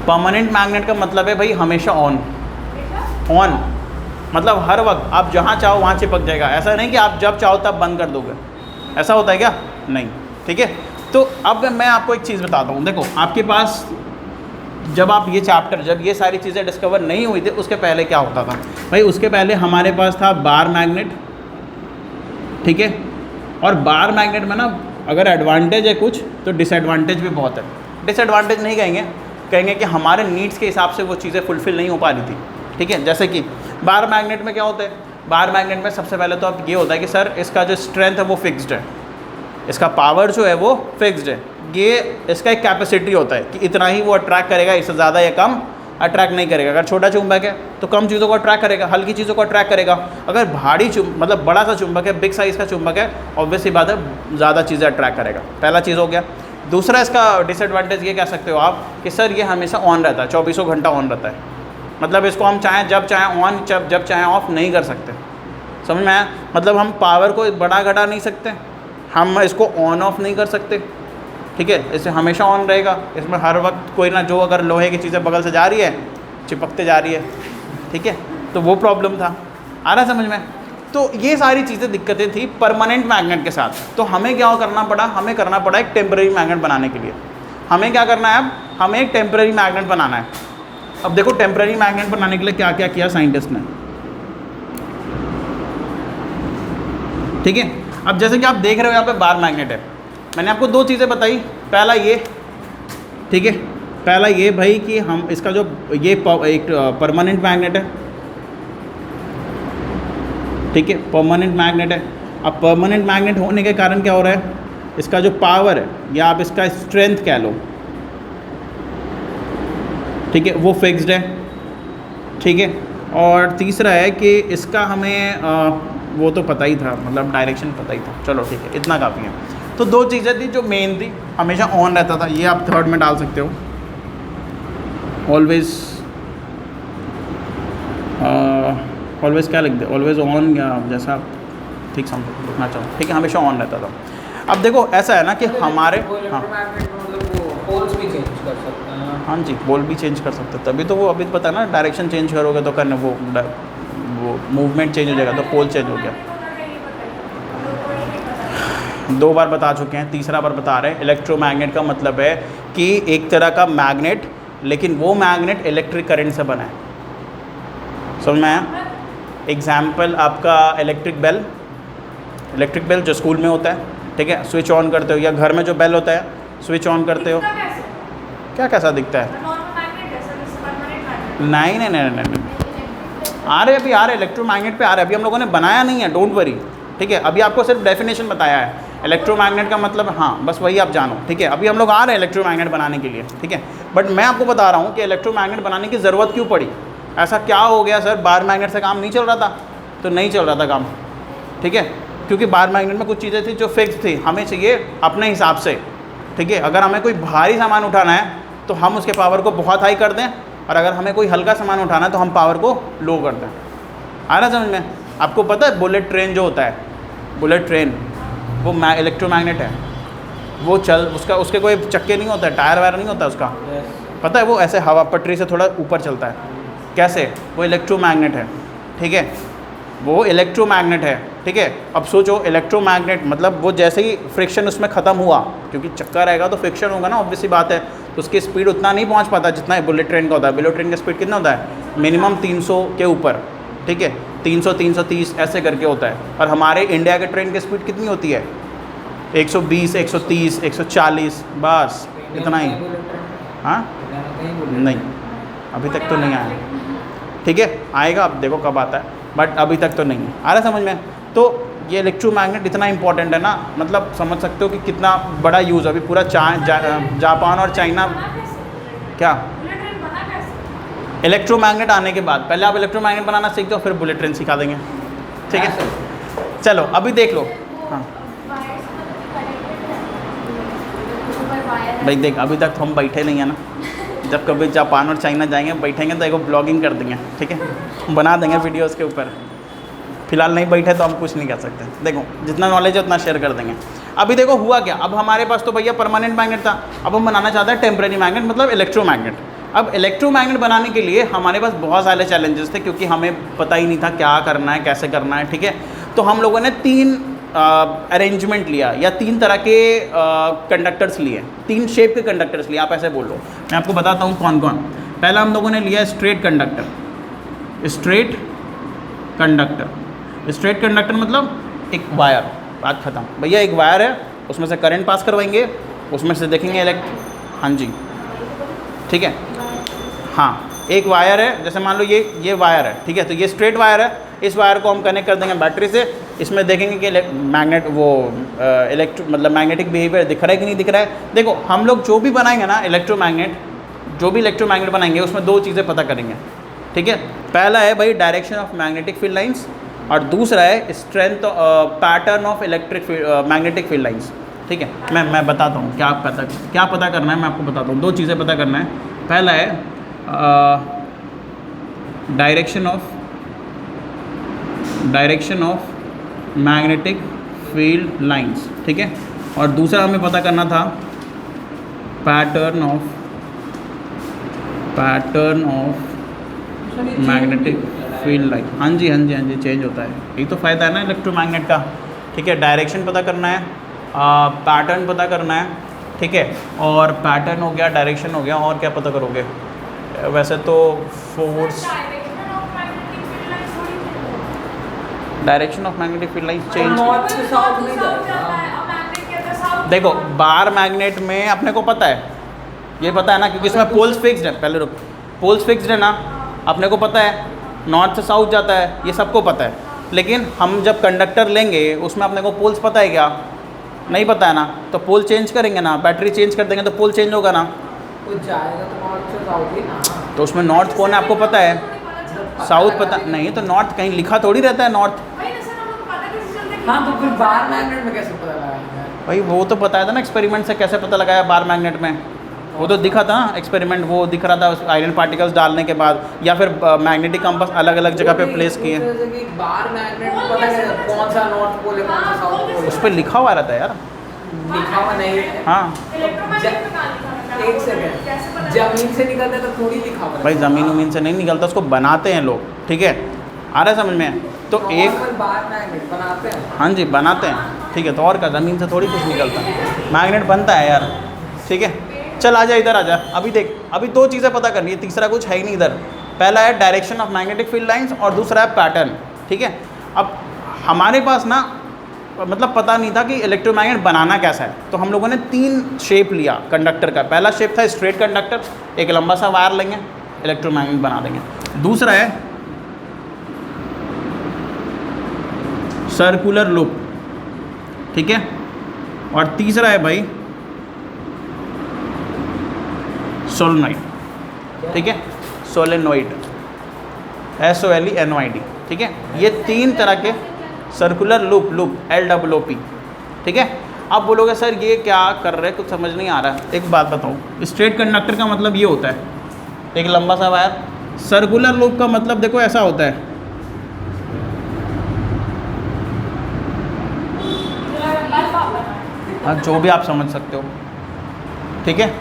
परमानेंट मैग्नेट का मतलब है भाई हमेशा ऑन, ऑन मतलब हर वक्त आप जहाँ चाहो वहाँ चिपक जाएगा। ऐसा नहीं कि आप जब चाहो तब बंद कर दोगे, ऐसा होता है क्या, नहीं। ठीक है, तो अब मैं आपको एक चीज़ बताता हूँ। देखो आपके पास जब आप ये चैप्टर, जब ये सारी चीज़ें डिस्कवर नहीं हुई थी उसके पहले क्या होता था भाई, उसके पहले हमारे पास था बार मैग्नेट। ठीक है, और बार मैग्नेट में ना अगर एडवांटेज है कुछ तो डिसएडवांटेज भी बहुत है। डिसएडवांटेज नहीं कहेंगे, कहेंगे कि हमारे नीड्स के हिसाब से वो चीज़ें फुलफ़िल नहीं हो पा रही थी। ठीक है, जैसे कि बार मैग्नेट में क्या होता है, बार मैग्नेट में सबसे पहले तो अब ये होता है कि सर इसका जो स्ट्रेंथ है वो फिक्स्ड है, इसका पावर जो है वो फिक्स्ड है। ये इसका एक कैपेसिटी होता है कि इतना ही वो अट्रैक्ट करेगा, इससे ज़्यादा या कम अट्रैक्ट नहीं करेगा। अगर छोटा चुंबक है तो कम चीज़ों को अट्रैक्ट करेगा, हल्की चीज़ों को अट्रैक्ट करेगा। अगर भारी मतलब बड़ा सा चुंबक है, बिग साइज़ का चुंबक है, ऑब्वियसली बात है ज़्यादा चीज़ें अट्रैक्ट करेगा। पहला चीज़ हो गया। दूसरा इसका डिसएडवांटेज ये कह सकते हो आप कि सर ये हमेशा ऑन रहता है, 24 घंटा ऑन रहता है। मतलब इसको हम चाहें जब चाहें ऑन, जब चाहें ऑफ नहीं कर सकते। समझ में आया, मतलब हम पावर को बढ़ा घटा नहीं सकते, हम इसको ऑन ऑफ नहीं कर सकते। ठीक है, इसे हमेशा ऑन रहेगा। इसमें हर वक्त कोई ना जो अगर लोहे की चीज़ें बगल से जा रही है चिपकते जा रही है। ठीक है, तो वो प्रॉब्लम था। आ रहा समझ में। तो ये सारी चीज़ें दिक्कतें थी परमानेंट मैग्नेट के साथ। तो हमें क्या करना पड़ा, हमें करना पड़ा एक टेम्परेरी मैग्नेट बनाने के लिए। हमें क्या करना है, अब हमें एक टेम्परेरी मैग्नेट बनाना है। अब देखो टेम्परेरी मैग्नेट बनाने के लिए क्या क्या किया साइंटिस्ट ने। ठीक है, अब जैसे कि आप देख रहे हो यहाँ पे बार मैग्नेट है। मैंने आपको दो चीज़ें बताई, पहला ये, ठीक है, पहला ये भाई कि हम इसका जो ये एक परमानेंट मैग्नेट है। ठीक है, परमानेंट मैग्नेट है। अब परमानेंट मैग्नेट होने के कारण क्या हो रहा है, इसका जो पावर है या आप इसका स्ट्रेंथ कह लो, ठीक है, वो फिक्स्ड है। ठीक है, और तीसरा है कि इसका हमें वो तो पता ही था, मतलब डायरेक्शन पता ही था। चलो ठीक है, इतना काफ़ी है। तो दो चीज़ें थी जो मेन थी, हमेशा ऑन रहता था। ये आप थर्ड में डाल सकते हो, ऑलवेज ऑलवेज क्या लिख दे, ऑलवेज ऑन, या जैसा आप ठीक समझो लिखना चाहो। ठीक है, हमेशा ऑन रहता था। अब देखो ऐसा है ना कि हमारे, हाँ पोल्स भी चेंज कर सकते हैं। हाँ जी, बोल भी चेंज कर सकते, तभी तो वो अभी पता है ना, डायरेक्शन चेंज करोगे तो करने वो मूवमेंट चेंज हो जाएगा, तो पोल चेंज हो गया। 2 बार बता चुके हैं, तीसरा बार बता रहे हैं। इलेक्ट्रोमैग्नेट का मतलब है कि एक तरह का मैग्नेट, लेकिन वो मैग्नेट इलेक्ट्रिक करंट से बना है। समझ में आया? एग्जाम्पल आपका इलेक्ट्रिक बेल जो स्कूल में होता है, ठीक है, स्विच ऑन करते हो, या घर में जो बेल होता है स्विच ऑन करते हो। क्या कैसा दिखता है? नहीं, आ रहे इलेक्ट्रोमैग्नेट पे आ रहे। अभी हम लोगों ने बनाया नहीं है, डोंट वरी। ठीक है, अभी आपको सिर्फ डेफिनेशन बताया है इलेक्ट्रोमैग्नेट का मतलब, हाँ बस वही आप जानो। ठीक है, अभी हम लोग आ रहे हैं इलेक्ट्रोमैग्नेट बनाने के लिए। ठीक है, बट मैं आपको बता रहा हूँ कि इलेक्ट्रोमैग्नेट बनाने की ज़रूरत क्यों पड़ी। ऐसा क्या हो गया सर, बार मैग्नेट से काम नहीं चल रहा था? तो नहीं चल रहा था काम। ठीक है, क्योंकि बार मैग्नेट में कुछ चीज़ें थी जो फिक्स थी, हमें चाहिए अपने हिसाब से। ठीक है, अगर हमें कोई भारी सामान उठाना है तो हम उसके पावर को बहुत हाई कर दें, और अगर हमें कोई हल्का सामान उठाना है तो हम पावर को लो कर दें। आ रहा समझ में? आपको पता है बुलेट ट्रेन जो होता है, बुलेट ट्रेन वो इलेक्ट्रोमैग्नेट है। वो उसके कोई चक्के नहीं होता है, टायर वायर नहीं होता उसका, पता है? वो ऐसे हवा पटरी से थोड़ा ऊपर चलता है। कैसे? वो इलेक्ट्रोमैग्नेट है, ठीक है, वो इलेक्ट्रोमैग्नेट है, ठीक है। अब सोचो इलेक्ट्रोमैग्नेट मतलब वो जैसे ही फ्रिक्शन उसमें ख़त्म हुआ, क्योंकि चक्का रहेगा तो फ्रिक्शन होगा ना, ऑब्वियस सी बात है, तो उसकी स्पीड उतना नहीं पहुंच पाता जितना बुलेट ट्रेन का होता है। बुलेट ट्रेन का स्पीड कितना होता है? मिनिमम 300 के ऊपर, ठीक है, 300 330 ऐसे करके होता है। और हमारे इंडिया के ट्रेन की स्पीड कितनी होती है? 120 130 140, बस इतना ही। हाँ नहीं, अभी तक तो नहीं आया, ठीक है, आएगा, अब देखो कब आता है, बट अभी तक तो नहीं है। आ रहा समझ में? तो ये इलेक्ट्रोमैग्नेट इतना इंपॉर्टेंट है ना, मतलब समझ सकते हो कि कितना बड़ा यूज़ है। अभी पूरा जापान और चाइना क्या इलेक्ट्रोमैग्नेट आने के बाद, पहले आप इलेक्ट्रोमैग्नेट बनाना सीख दो, फिर बुलेट ट्रेन सिखा देंगे, ठीक है। चलो अभी देख लो। हाँ भाई देख, अभी तक तो हम बैठे नहीं हैं ना, जब कभी जापान और चाइना जाएंगे बैठेंगे तो एक ब्लॉगिंग कर देंगे, ठीक है, बना देंगे वीडियो उसके ऊपर। फिलहाल नहीं बैठे तो हम कुछ नहीं कर सकते। देखो जितना नॉलेज है उतना शेयर कर देंगे। अभी देखो हुआ क्या, अब हमारे पास तो भैया परमानेंट मैग्नेट था, अब हम बनाना चाहते हैं टेम्परेरी मैग्नेट, मतलब इलेक्ट्रोमैग्नेट। अब इलेक्ट्रोमैग्नेट बनाने के लिए हमारे पास बहुत सारे चैलेंजेस थे, क्योंकि हमें पता ही नहीं था क्या करना है, कैसे करना है, ठीक है। तो हम लोगों ने 3 अरेंजमेंट लिया, या 3 तरह के कंडक्टर्स लिए, 3 शेप के कंडक्टर्स लिए, आप ऐसे बोल लो। मैं आपको बताता हूँ कौन कौन। पहला हम लोगों ने लिया straight conductor. Straight conductor, straight conductor मतलब एक वायर, बात खत्म भैया, एक वायर है, उसमें से करंट पास करवाएंगे, उसमें से देखेंगे हाँ जी, ठीक है, हाँ एक वायर है, जैसे मान लो ये वायर है, ठीक है, तो ये स्ट्रेट वायर है, इस वायर को हम कनेक्ट कर देंगे बैटरी से, इसमें देखेंगे कि मैग्नेट वो मतलब मैग्नेटिक बिहेवियर दिख रहा है कि नहीं दिख रहा है। देखो हम लोग जो भी बनाएंगे ना इलेक्ट्रोमैग्नेट, जो भी इलेक्ट्रोमैग्नेट बनाएंगे उसमें 2 चीज़ें पता करेंगे, ठीक है। पहला है भाई direction of magnetic field lines, और दूसरा है strength pattern of electric magnetic field lines, ठीक है। मैं बताता हूँ क्या पता करना है, मैं आपको बताता हूँ। 2 चीज़ें पता करना है। पहला है direction of magnetic field lines, ठीक है, और दूसरा हमें पता करना था pattern of magnetic field line. हाँ जी चेंज होता है, यही तो फ़ायदा है ना इलेक्ट्रोमैग्नेट का, ठीक है। डायरेक्शन पता करना है, पैटर्न पता करना है, ठीक है, और पैटर्न हो गया, डायरेक्शन हो गया, और क्या पता करोगे? वैसे तो force, direction of magnetic field line change. देखो बार मैग्नेट में अपने को पता है, ये पता है ना, क्योंकि इसमें पोल्स फिक्स्ड है। पहले रुक, पोल्स फिक्स्ड है ना, अपने को पता है, नॉर्थ से साउथ जाता है, ये सबको पता है। लेकिन हम जब कंडक्टर लेंगे उसमें अपने को पोल्स पता है क्या? नहीं पता है ना, तो पोल चेंज करेंगे ना, बैटरी चेंज कर देंगे तो पोल चेंज होगा ना, तो जाएगा तो नॉर्थ से साउथ ही ना। तो उसमें नॉर्थ कौन है आपको पता है, साउथ पता नहीं, तो नॉर्थ कहीं लिखा थोड़ी रहता है नॉर्थ। हाँ तो फिर बार मैग्नेट में कैसे पता लगाया? भाई वो तो बताया था ना एक्सपेरिमेंट से कैसे पता लगाया बार मैग्नेट में, वो तो दिखा था एक्सपेरिमेंट, वो दिख रहा था आयरन पार्टिकल्स डालने के बाद, या फिर मैग्नेटिक कंपास अलग अलग जगह पे प्लेस किए। बार मैग्नेट में पता है कौन सा नॉर्थ पोल है कौन सा साउथ पोल है, उस पर लिखा हुआ रहता है यार, लिखा हुआ नहीं है। हाँ एक सेकंड, जमीन से निकलता है तो थोड़ी लिखा हुआ है भाई, ज़मीन से नहीं निकलता, उसको बनाते हैं लोग, ठीक है, आ रहा है समझ में? तो एक बार मैग्नेट बनाते हैं, हाँ जी बनाते हैं, ठीक है, तो और क्या, ज़मीन से थोड़ी कुछ निकलता है, मैग्नेट बनता है यार, ठीक है। चल आजा इधर आजा, अभी देख, अभी 2 चीज़ें पता करनी है, तीसरा कुछ है ही नहीं इधर। पहला है direction of magnetic field lines, और दूसरा है पैटर्न, ठीक है। अब हमारे पास ना मतलब पता नहीं था कि इलेक्ट्रोमैग्नेट बनाना कैसा है, तो हम लोगों ने 3 शेप लिया कंडक्टर का। पहला शेप था स्ट्रेट कंडक्टर, एक लंबा सा वायर लेंगे, इलेक्ट्रोमैग्नेट बना देंगे। दूसरा है सर्कुलर लूप, ठीक है, और तीसरा है भाई सोलेनॉइड, ठीक है, सोलेनॉइड, SOLENOID, ठीक है। ये 3 तरह के सर्कुलर लूप, LOOP, ठीक है। अब बोलोगे सर ये क्या कर रहे हैं, कुछ समझ नहीं आ रहा है। एक बात बताऊँ, स्ट्रेट कंडक्टर का मतलब ये होता है, एक लंबा सा वायर। सर्कुलर लूप का मतलब देखो ऐसा होता है, हाँ जो भी आप समझ सकते हो, ठीक है।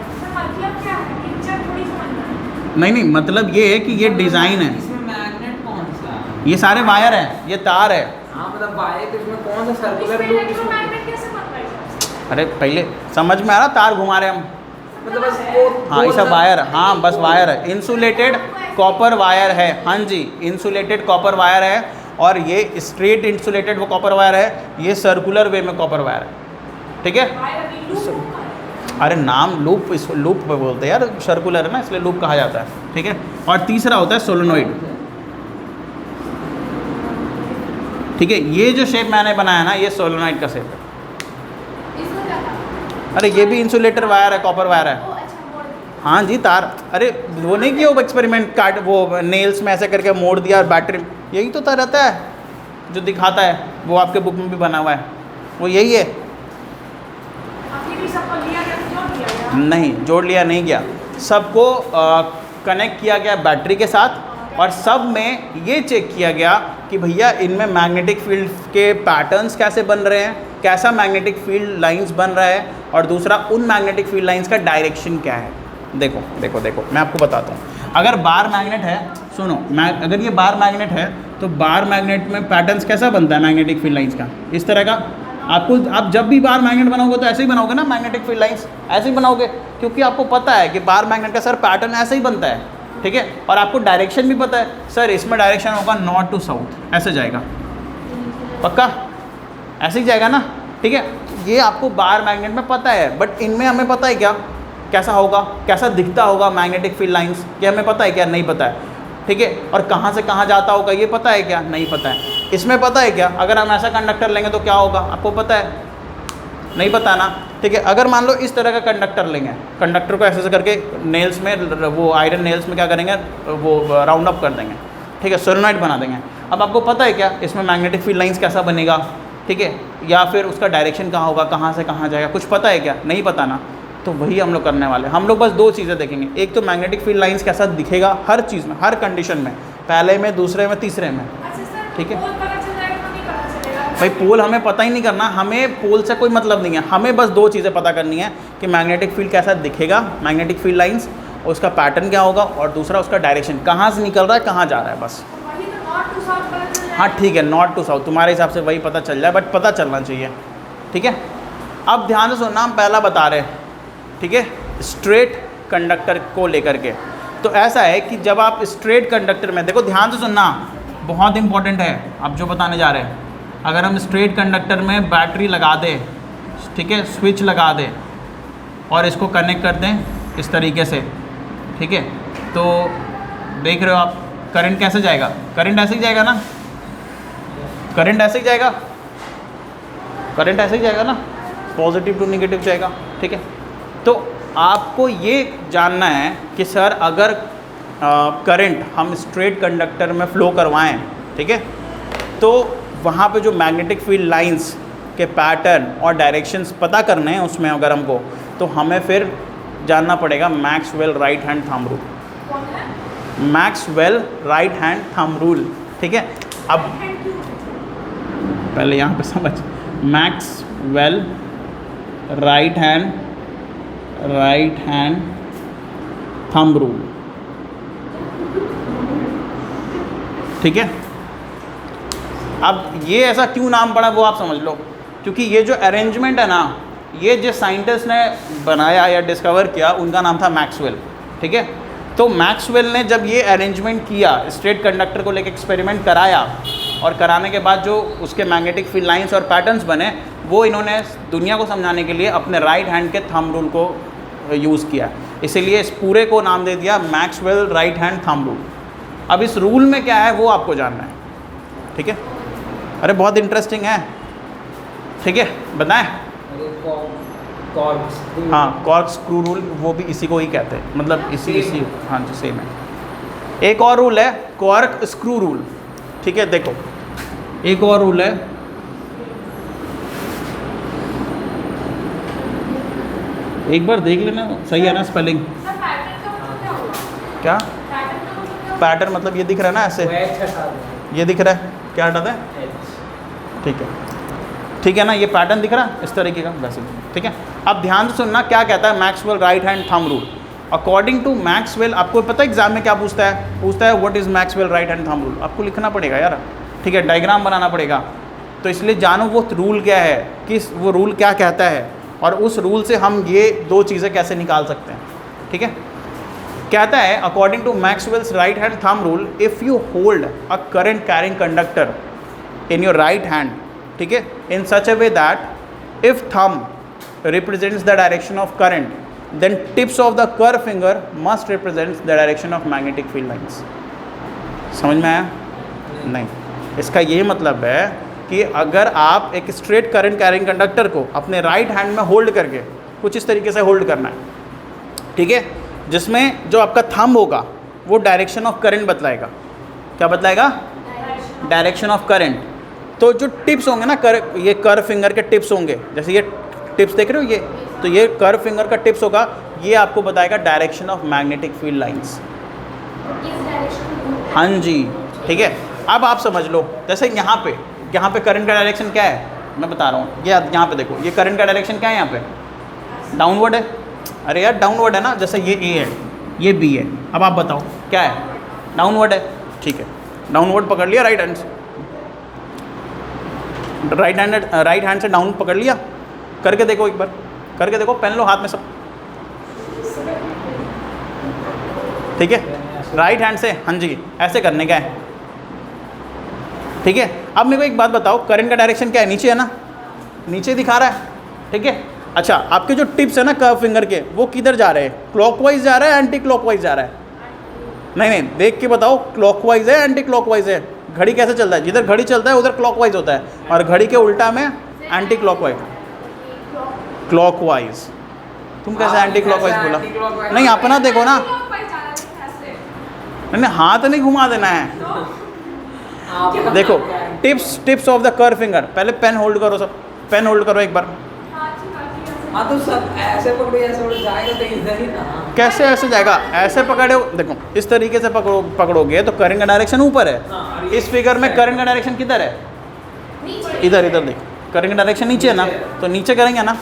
नहीं नहीं, मतलब ये है कि ये डिज़ाइन है, इसमें मैग्नेट कौन सा है? ये सारे वायर है, ये तार है। हाँ मतलब वायर तो इसमें कौन सा सर्कुलर इसमें लूप इलेक्ट्रोमैग्नेट कैसे बन रहा है? अरे पहले समझ में आ रहा, तार घुमा रहे हम। मतलब बस वो हाँ ये सब वायर है, हाँ बस वायर है, इंसुलेटेड कॉपर वायर है। हाँ जी, इंसुलेटेड कॉपर वायर है, और ये स्ट्रेट इंसुलेटेड वो कॉपर वायर है, ये सर्कुलर वे में कॉपर वायर है। ठीक है, वायर अभी लूप होगा है। अरे नाम लूप, इस लूप पे बोलते हैं यार, सर्कुलर है ना इसलिए लूप कहा जाता है। ठीक है, और तीसरा होता है सोलेनोइड। ठीक है, ये जो शेप मैंने बनाया ना, ये सोलेनोइड का शेप है। इसमें क्या था? अरे ये भी इंसुलेटर वायर है, कॉपर वायर है। ओ अच्छा, मोड़ दिया। हाँ जी, तार। अरे वो नहीं किया वो एक्सपेरिमेंट, काट वो नेल्स में ऐसे करके मोड़ दिया और बैटरी, यही तो रहता है जो दिखाता है, वो आपके बुक में भी बना हुआ है, वो यही है। अभी भी सबको लिया गया तो जोड़ दिया गया। नहीं जोड़ लिया नहीं गया, सबको कनेक्ट किया गया बैटरी के साथ, और सब में ये चेक किया गया कि भैया इनमें मैग्नेटिक फील्ड के पैटर्न्स कैसे बन रहे हैं, कैसा मैग्नेटिक फील्ड लाइंस बन रहा है, और दूसरा उन मैग्नेटिक फील्ड लाइंस का डायरेक्शन क्या है। देखो देखो देखो, मैं आपको बताता हूँ। अगर बार मैग्नेट है, सुनो, अगर ये बार मैग्नेट है तो बार मैग्नेट में पैटर्न्स कैसा बनता है मैग्नेटिक फील्ड लाइंस का, इस तरह का। आप जब भी बार मैग्नेट बनाओगे तो ऐसे ही बनाओगे ना, मैग्नेटिक फील्ड लाइंस ऐसे ही बनाओगे, क्योंकि आपको पता है कि बार मैग्नेट का सर पैटर्न ऐसे ही बनता है। ठीक है, और आपको डायरेक्शन भी पता है, सर इसमें डायरेक्शन होगा नॉर्थ टू साउथ, ऐसे जाएगा, पक्का ऐसे ही जाएगा ना। ठीक है, ये आपको बार मैग्नेट में पता है, बट इनमें हमें पता है क्या कैसा होगा, कैसा दिखता होगा मैग्नेटिक फील्ड लाइंस, ये हमें पता है क्या, नहीं पता है। ठीक है, और कहाँ से कहाँ जाता होगा ये पता है क्या, नहीं पता है। इसमें पता है क्या, अगर हम ऐसा कंडक्टर लेंगे तो क्या होगा, आपको पता है, नहीं पता ना। ठीक है, अगर मान लो इस तरह का कंडक्टर लेंगे, कंडक्टर को ऐसे करके नेल्स में, वो आयरन नेल्स में क्या करेंगे, वो राउंड अप कर देंगे। ठीक है, सोलेनोइड बना देंगे। अब आपको पता है क्या इसमें मैग्नेटिक फील्ड लाइंस कैसा बनेगा, ठीक है, या फिर उसका डायरेक्शन कहाँ होगा, कहाँ से कहाँ जाएगा, कुछ पता है क्या, नहीं पता ना। तो वही हम लोग करने वाले, हम लोग बस दो चीज़ें देखेंगे, एक तो मैग्नेटिक फील्ड लाइंस कैसा दिखेगा हर चीज़ में, हर कंडीशन में, पहले में, दूसरे में, तीसरे में। अच्छा सर, ठीक है। पोल पता चल जाएगा तो नहीं पता चलेगा? भाई पोल हमें पता ही नहीं करना, हमें पोल से कोई मतलब नहीं है, हमें बस दो चीज़ें पता करनी है कि मैग्नेटिक फील्ड कैसा दिखेगा, मैग्नेटिक फील्ड लाइंस, और उसका पैटर्न क्या होगा, और दूसरा उसका डायरेक्शन कहाँ से निकल रहा है, कहाँ जा रहा है, बस। तो वही तो नॉर्थ टू साउथ पता चल जाएगा। हाँ ठीक है, नॉर्थ टू साउथ तुम्हारे हिसाब से वही पता चल जाए, बट पता चलना चाहिए। ठीक है, अब ध्यान से सुनना, हम पहला बता रहे हैं। ठीक है, स्ट्रेट कंडक्टर को लेकर के, तो ऐसा है कि जब आप स्ट्रेट कंडक्टर में, देखो ध्यान से सुनना, बहुत इंपॉर्टेंट है अब जो बताने जा रहे हैं। अगर हम स्ट्रेट कंडक्टर में बैटरी लगा दें, ठीक है, स्विच लगा दें और इसको कनेक्ट कर दें इस तरीके से, ठीक है, तो देख रहे हो आप करंट कैसे जाएगा, करंट ऐसे ही जाएगा ना, करंट ऐसे ही जाएगा, करंट ऐसे ही जाएगा ना, पॉजिटिव टू नेगेटिव जाएगा। ठीक है, तो आपको ये जानना है कि सर अगर करंट हम स्ट्रेट कंडक्टर में फ़्लो करवाएं, ठीक है, तो वहाँ पे जो मैग्नेटिक फील्ड लाइंस के पैटर्न और डायरेक्शंस पता करने हैं उसमें अगर हमको, तो हमें फिर जानना पड़ेगा Maxwell right hand thumb rule. कौन है? Maxwell right hand thumb rule. ठीक है, अब पहले यहाँ पे समझ, Maxwell right hand thumb rule. ठीक है, अब ये ऐसा क्यों नाम पड़ा वो आप समझ लो, क्योंकि ये जो अरेंजमेंट है ना, ये जिस साइंटिस्ट ने बनाया या डिस्कवर किया उनका नाम था मैक्सवेल। ठीक है, तो मैक्सवेल ने जब ये अरेंजमेंट किया, स्ट्रेट कंडक्टर को लेकर एक्सपेरिमेंट कराया, और कराने के बाद जो उसके मैग्नेटिक फील्ड लाइंस और पैटर्न्स बने, वो इन्होंने दुनिया को समझाने के लिए अपने राइट हैंड के थंब रूल को यूज़ किया, इसीलिए इस पूरे को नाम दे दिया Maxwell right hand thumb rule. अब इस रूल में क्या है वो आपको जानना है। ठीक है, अरे बहुत इंटरेस्टिंग है। ठीक है, बताएं। हाँ, कॉर्क स्क्रू रूल, वो भी इसी को ही कहते हैं, मतलब इसी हाँ जी सेम है। एक और रूल है कॉर्क स्क्रू रूल। ठीक है, देखो एक और रूल है, एक बार देख लेना सही है ना स्पेलिंग। सर पैटर्न का मतलब क्या होगा? क्या पैटर्न का मतलब क्या होगा? पैटर्न मतलब ये दिख रहा है ना ऐसे, ये दिख रहा है, क्या हटाता है, ठीक है, ठीक है ना, ये पैटर्न दिख रहा है इस तरीके का वैसे। ठीक है, अब ध्यान से सुनना क्या कहता है Maxwell right hand thumb rule. According to Maxwell, आपको पता है एग्जाम में क्या पूछता है? पूछता है what is Maxwell right hand thumb rule. आपको लिखना पड़ेगा यार, ठीक है, डायग्राम बनाना पड़ेगा। तो इसलिए जानो वो रूल क्या है, कि वो रूल क्या कहता है, और उस रूल से हम ये दो चीज़ें कैसे निकाल सकते हैं, ठीक है। कहता है according to Maxwell's right hand thumb rule, if you hold a current carrying conductor in your right hand, ठीक है, in such a way that if thumb represents the direction of current, then tips of the curve finger must represent the direction of magnetic field lines। समझ में आया? नहीं, इसका ये मतलब है कि अगर आप एक स्ट्रेट करंट कैरिंग कंडक्टर को अपने राइट हैंड में होल्ड करके, कुछ इस तरीके से होल्ड करना है, ठीक है, जिसमें जो आपका थंब होगा वो डायरेक्शन ऑफ करंट बतलाएगा। क्या बतलाएगा? Direction of current. तो जो टिप्स होंगे ना, ये कर्व फिंगर के टिप्स होंगे, जैसे ये टिप्स देख रहे हो ये, तो ये कर्व फिंगर का टिप्स होगा, ये आपको बताएगा direction of magnetic field lines. हाँ जी, ठीक है। अब आप समझ लो, जैसे यहाँ पे करंट का डायरेक्शन क्या है, मैं बता रहा हूँ। ये यहाँ पे देखो, ये करंट का डायरेक्शन क्या है, यहाँ पे डाउनवर्ड है। अरे यार डाउनवर्ड है ना, जैसे ये ए है, ये बी है। अब आप बताओ क्या है? डाउनवर्ड है, ठीक है। डाउनवर्ड पकड़ लिया राइट हैंड से, राइट हैंड से डाउन पकड़ लिया। करके देखो, एक बार करके देखो, पेन लो हाथ में सब, ठीक है। राइट हैंड से, हाँ जी, ऐसे करने का है, ठीक है। अब मेरे को एक बात बताओ, करंट का डायरेक्शन क्या है? नीचे है ना, नीचे दिखा रहा है, ठीक है। अच्छा, आपके जो टिप्स है ना कर्व फिंगर के, वो किधर जा रहे हैं? क्लॉकवाइज जा रहा है, एंटी क्लॉकवाइज जा रहा है? नहीं, देख के बताओ, क्लॉकवाइज है, एंटी क्लॉकवाइज है? घड़ी कैसे चलता है? जिधर घड़ी चलता है उधर क्लॉकवाइज होता है, और घड़ी के उल्टा में एंटी क्लॉकवाइज। क्लॉकवाइज। तुम कैसे एंटी क्लॉकवाइज बोला? नहीं, अपना देखो ना, नहीं हाथ नहीं घुमा देना है। देखो tips of the curve finger, पहले पेन होल्ड करो, सब पेन होल्ड करो एक बार। हाँ तो सब ऐसे पकड़ो, ऐसे पकड़ो, जाएगा तो इधर ही ना। कैसे ऐसे जाएगा? ऐसे पकड़ो, देखो इस तरीके से पकड़ोगे तो करंट का डायरेक्शन ऊपर है। इस फिगर में करंट का डायरेक्शन किधर है? इधर देखो, करंट का डायरेक्शन नीचे है ना, तो नीचे करेंगे ना,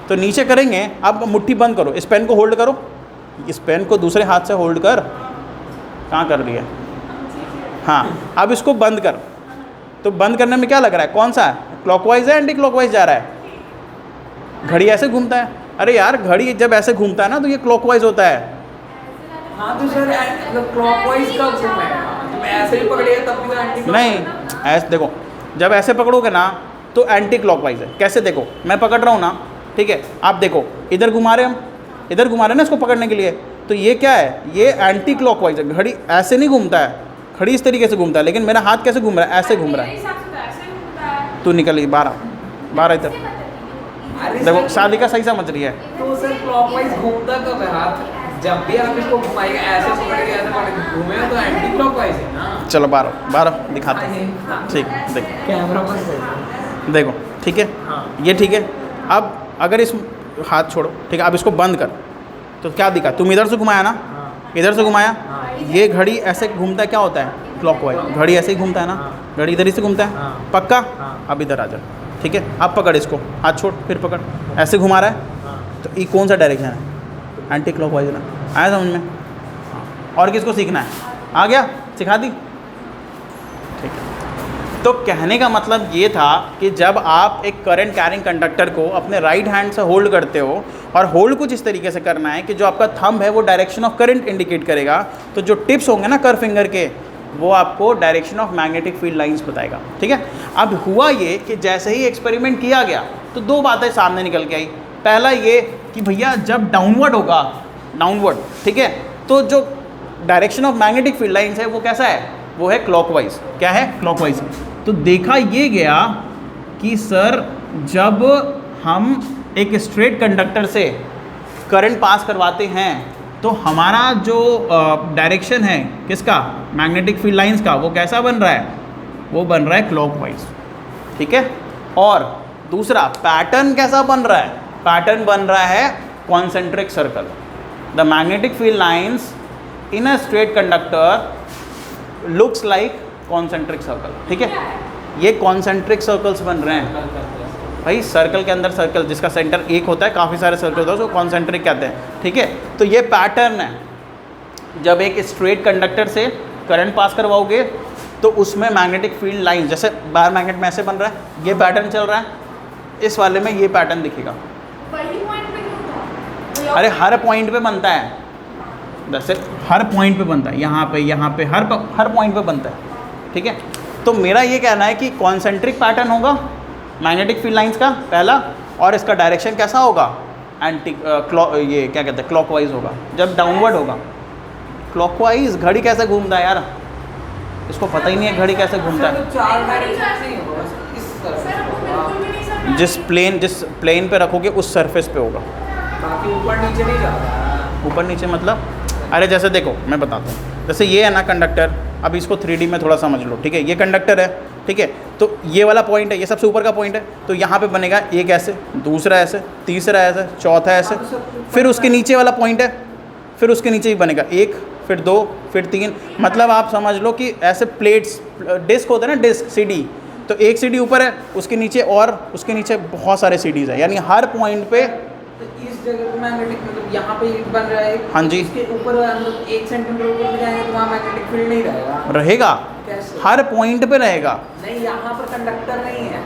तो नीचे करेंगे। अब मुट्ठी बंद करो, इस पेन को होल्ड करो, इस पेन को दूसरे हाथ से होल्ड कर। कहाँ कर रही है? हाँ, अब इसको बंद कर। तो बंद करने में क्या लग रहा है? कौन सा है? क्लॉकवाइज है, एंटी क्लॉकवाइज जा रहा है? घड़ी ऐसे घूमता है। अरे यार, घड़ी जब ऐसे घूमता है ना तो ये क्लॉकवाइज होता है। हाँ तो सर, क्लॉकवाइज कब घूमेगा? तुम ऐसे ही पकड़िए तब भी एंटी। नहीं, ऐसे देखो, जब ऐसे पकड़ोगे ना तो एंटी क्लॉकवाइज है। कैसे? देखो, मैं पकड़ रहा हूँ ना, ठीक है, आप देखो इधर घुमा रहे, हम इधर घुमा रहे हैं ना इसको पकड़ने के लिए, तो ये क्या है? ये एंटी क्लॉकवाइज है। घड़ी ऐसे नहीं घूमता है, घड़ी इस तरीके से घूमता है, लेकिन मेरा हाथ कैसे घूम रहा है? ऐसे घूम रहा है। तू निकल, 12 इधर देखो, सालिका सही समझ रही है। तो सर क्लॉकवाइज घूमता कब है हाथ? जब भी आप इसको घुमाएंगे, ऐसे पकड़ेंगे, ऐसे पकड़ेंगे, घूमेगा तो एंटी क्लॉकवाइज है ना। चलो 12 दिखाते हैं, ठीक, देखो कैमरा पर देखो, ठीक है, ये ठीक है। अब अगर इस हाथ छोड़ो, ठीक है, अब इसको बंद कर, तो क्या दिखा? तुम इधर से घुमाया ना, इधर से घुमाया, ये घड़ी ऐसे घूमता है, क्या होता है? क्लॉकवाइज। घड़ी ऐसे ही घूमता है ना, घड़ी इधर ही से घूमता है, पक्का? अब इधर आ जा, ठीक है। अब पकड़ इसको, हाथ छोड़, फिर पकड़, ऐसे घुमा रहा है, तो ये कौन सा डायरेक्शन है? एंटी क्लॉकवाइज ना। आया समझ में? और किसको सीखना है? आ गया? सिखा दी, ठीक है। तो कहने का मतलब ये था कि जब आप एक करंट कैरिंग कंडक्टर को अपने राइट हैंड से होल्ड करते हो, और होल्ड कुछ इस तरीके से करना है कि जो आपका थंब है वो डायरेक्शन ऑफ करंट इंडिकेट करेगा, तो जो टिप्स होंगे ना कर्व फिंगर के, वो आपको direction of magnetic field lines बताएगा, ठीक है। अब हुआ ये कि जैसे ही एक्सपेरिमेंट किया गया तो दो बातें सामने निकल के आई। पहला ये कि भैया जब डाउनवर्ड होगा, डाउनवर्ड, ठीक है, तो जो direction of magnetic field lines है वो कैसा है? वो है क्लॉकवाइज। क्या है? क्लॉकवाइज। तो देखा ये गया कि सर जब हम एक स्ट्रेट कंडक्टर से करंट पास करवाते हैं तो हमारा जो डायरेक्शन है किसका? मैग्नेटिक फील्ड लाइंस का, वो कैसा बन रहा है? वो बन रहा है क्लॉकवाइज, ठीक है। और दूसरा पैटर्न कैसा बन रहा है? पैटर्न बन रहा है concentric circle. The magnetic field lines in a straight conductor looks like concentric circle, ठीक है। ये कॉन्सेंट्रिक सर्कल्स बन रहे हैं, भाई सर्कल के अंदर सर्कल जिसका सेंटर एक होता है, काफ़ी सारे सर्कल होते हैं, उसको कॉन्सेंट्रिक कहते हैं, ठीक है। तो ये पैटर्न है, जब एक स्ट्रेट कंडक्टर से करंट पास करवाओगे तो उसमें मैग्नेटिक फील्ड लाइन, जैसे बाहर मैग्नेट में ऐसे बन रहा है, ये पैटर्न चल रहा है, इस वाले में ये पैटर्न दिखेगा। वही पॉइंट पे क्यों था? अरे हर पॉइंट पे बनता है, जैसे हर पॉइंट पे बनता है, यहाँ पे हर पॉइंट पे बनता है, ठीक है। तो मेरा ये कहना है कि कॉन्सेंट्रिक पैटर्न होगा मैग्नेटिक फील्ड लाइंस का पहला, और इसका डायरेक्शन कैसा होगा, एंटी ये क्या कहते हैं, क्लॉकवाइज होगा। जब डाउनवर्ड होगा क्लॉकवाइज, घड़ी कैसे घूमता है यार, इसको पता ही नहीं है घड़ी कैसे घूमता है। चार डायरेक्शन नहीं होगा, इस तरफ सर वो होगा, बिल्कुल भी नहीं समझ जिस प्लेन पे रखोगे उस सरफेस पे होगा। बाकी ऊपर नीचे नहीं जाता। ऊपर नीचे मतलब, अरे जैसे देखो मैं बताता हूँ, जैसे ये है ना कंडक्टर, अब इसको 3D में थोड़ा समझ लो, ठीक है। ये कंडक्टर है, ठीक है, तो ये वाला पॉइंट है, ये सबसे ऊपर का पॉइंट है, तो यहाँ पे बनेगा एक ऐसे, दूसरा ऐसे, तीसरा ऐसे, चौथा ऐसे, फिर उसके नीचे वाला पॉइंट है, फिर उसके नीचे ही बनेगा एक, फिर 2, फिर 3, मतलब आप समझ लो कि ऐसे प्लेट्स, डिस्क होते हैं ना, डिस्क सीडी, तो एक सीडी ऊपर है, उसके नीचे और उसके नीचे बहुत सारे सीडीज़ है, यानी हर पॉइंट पे। तो इस जगह पे मैग्नेटिक, मतलब यहाँ पे एक बन रहा है, हाँ जी। इसके ऊपर मतलब 1 सेंटीमीटर ऊपर भी जाएंगे तो वहाँ मैग्नेटिक फील्ड नहीं रहेगा। रहेगा, कैसे? हर पॉइंट पे रहेगा। नहीं, यहाँ पर कंडक्टर नहीं है,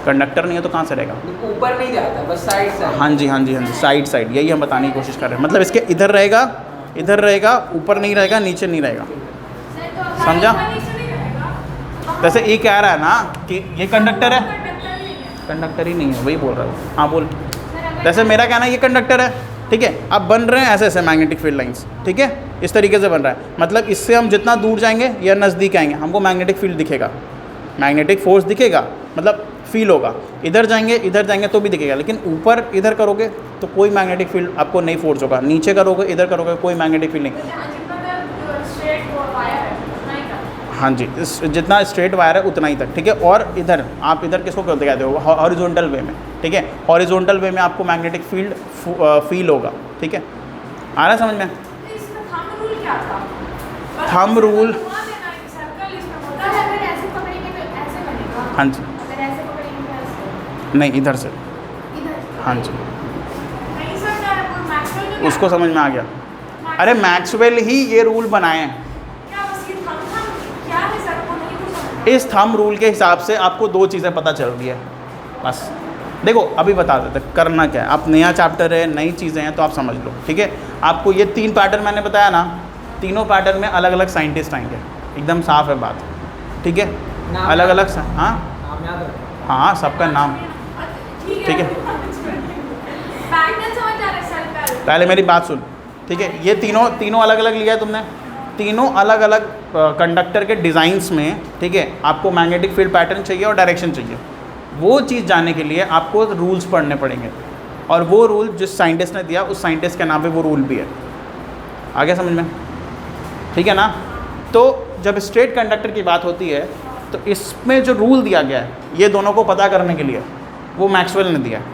कंडक्टर नहीं है तो कहाँ से रहेगा? ऊपर नहीं जाता, बस साइड साइड। हाँ जी हाँ जी हाँ जी, साइड साइड, यही हम बताने की कोशिश कर रहे हैं। मतलब इसके इधर रहेगा, इधर रहेगा, ऊपर नहीं रहेगा, नीचे नहीं रहेगा, सर तो हमारे समझा? ऊपर नीचे नहीं रहेगा। जैसे ये कह रहा है ना कि ये कंडक्टर है, कंडक्टर नहीं है। कंडक्टर ही नहीं है, वही बोल रहा हूँ। हाँ बोल। सर अगर जैसे मेरा कहना है ये कंडक्टर है, ठीक है, अब बन रहे हैं ऐसे ऐसे मैग्नेटिक फील्ड लाइंस, ठीक है, इस तरीके से बन रहा है। मतलब इससे हम जितना दूर जाएंगे या नज़दीक आएंगे हमको मैग्नेटिक फील्ड दिखेगा, मैग्नेटिक फोर्स दिखेगा, मतलब फील होगा। इधर जाएंगे तो भी दिखेगा, लेकिन ऊपर इधर करोगे तो कोई मैग्नेटिक फील्ड आपको नहीं फोर्स होगा, नीचे करोगे इधर करोगे कोई मैग्नेटिक फील्ड नहीं। स्ट्रेट वायर है उतना ही का। हाँ जी, जितना स्ट्रेट वायर है उतना ही तक, ठीक है। और इधर आप इधर किसको कहते हो, हॉरिजॉन्टल वे में, ठीक है, हॉरिजॉन्टल वे में आपको मैग्नेटिक फील्ड फील होगा, ठीक है। आ रहा है समझ में? तो इसका थंब रूल क्या था? थंब रूल, सर्कल इसमें होता है, अगर ऐसे पकड़ेंगे तो ऐसे बनेगा। हाँ जी, अगर ऐसे पकड़ेंगे तो ऐसे। नहीं इधर से, इधर। हाँ जी, नहीं सर, वो मैक्सवेल ने उसको समझ में आ गया। अरे मैक्सवेल ही ये रूल बनाए हैं। क्या बस ये थंब क्या है सर, वो नहीं कुछ समझ। इस थंब रूल के हिसाब से आपको 2 चीज़ें पता चल रही है बस। देखो अभी बता देते करना क्या है, आप नया चैप्टर है, नई चीज़ें हैं तो आप समझ लो, ठीक है। आपको ये 3 पैटर्न मैंने बताया ना, तीनों पैटर्न में अलग अलग साइंटिस्ट आएंगे, एकदम साफ है बात, ठीक है। नाम अलग अलग, याद- हाँ नाम याद रखो। हाँ सबका नाम, ठीक है। पैटर्न समझ आ रहा है सर्कल। पहले मेरी बात सुन, ठीक है। ये तीनों अलग अलग लिया है तुमने, तीनों अलग अलग कंडक्टर के डिज़ाइंस में, ठीक है। आपको मैग्नेटिक फील्ड पैटर्न चाहिए और डायरेक्शन चाहिए। वो चीज़ जानने के लिए आपको रूल्स पढ़ने पड़ेंगे, और वो रूल जिस साइंटिस्ट ने दिया उस साइंटिस्ट के नाम पे वो रूल भी है। आ गया समझ में? ठीक है ना। तो जब स्ट्रेट कंडक्टर की बात होती है तो इसमें जो रूल दिया गया है ये दोनों को पता करने के लिए, वो मैक्सवेल ने दिया है।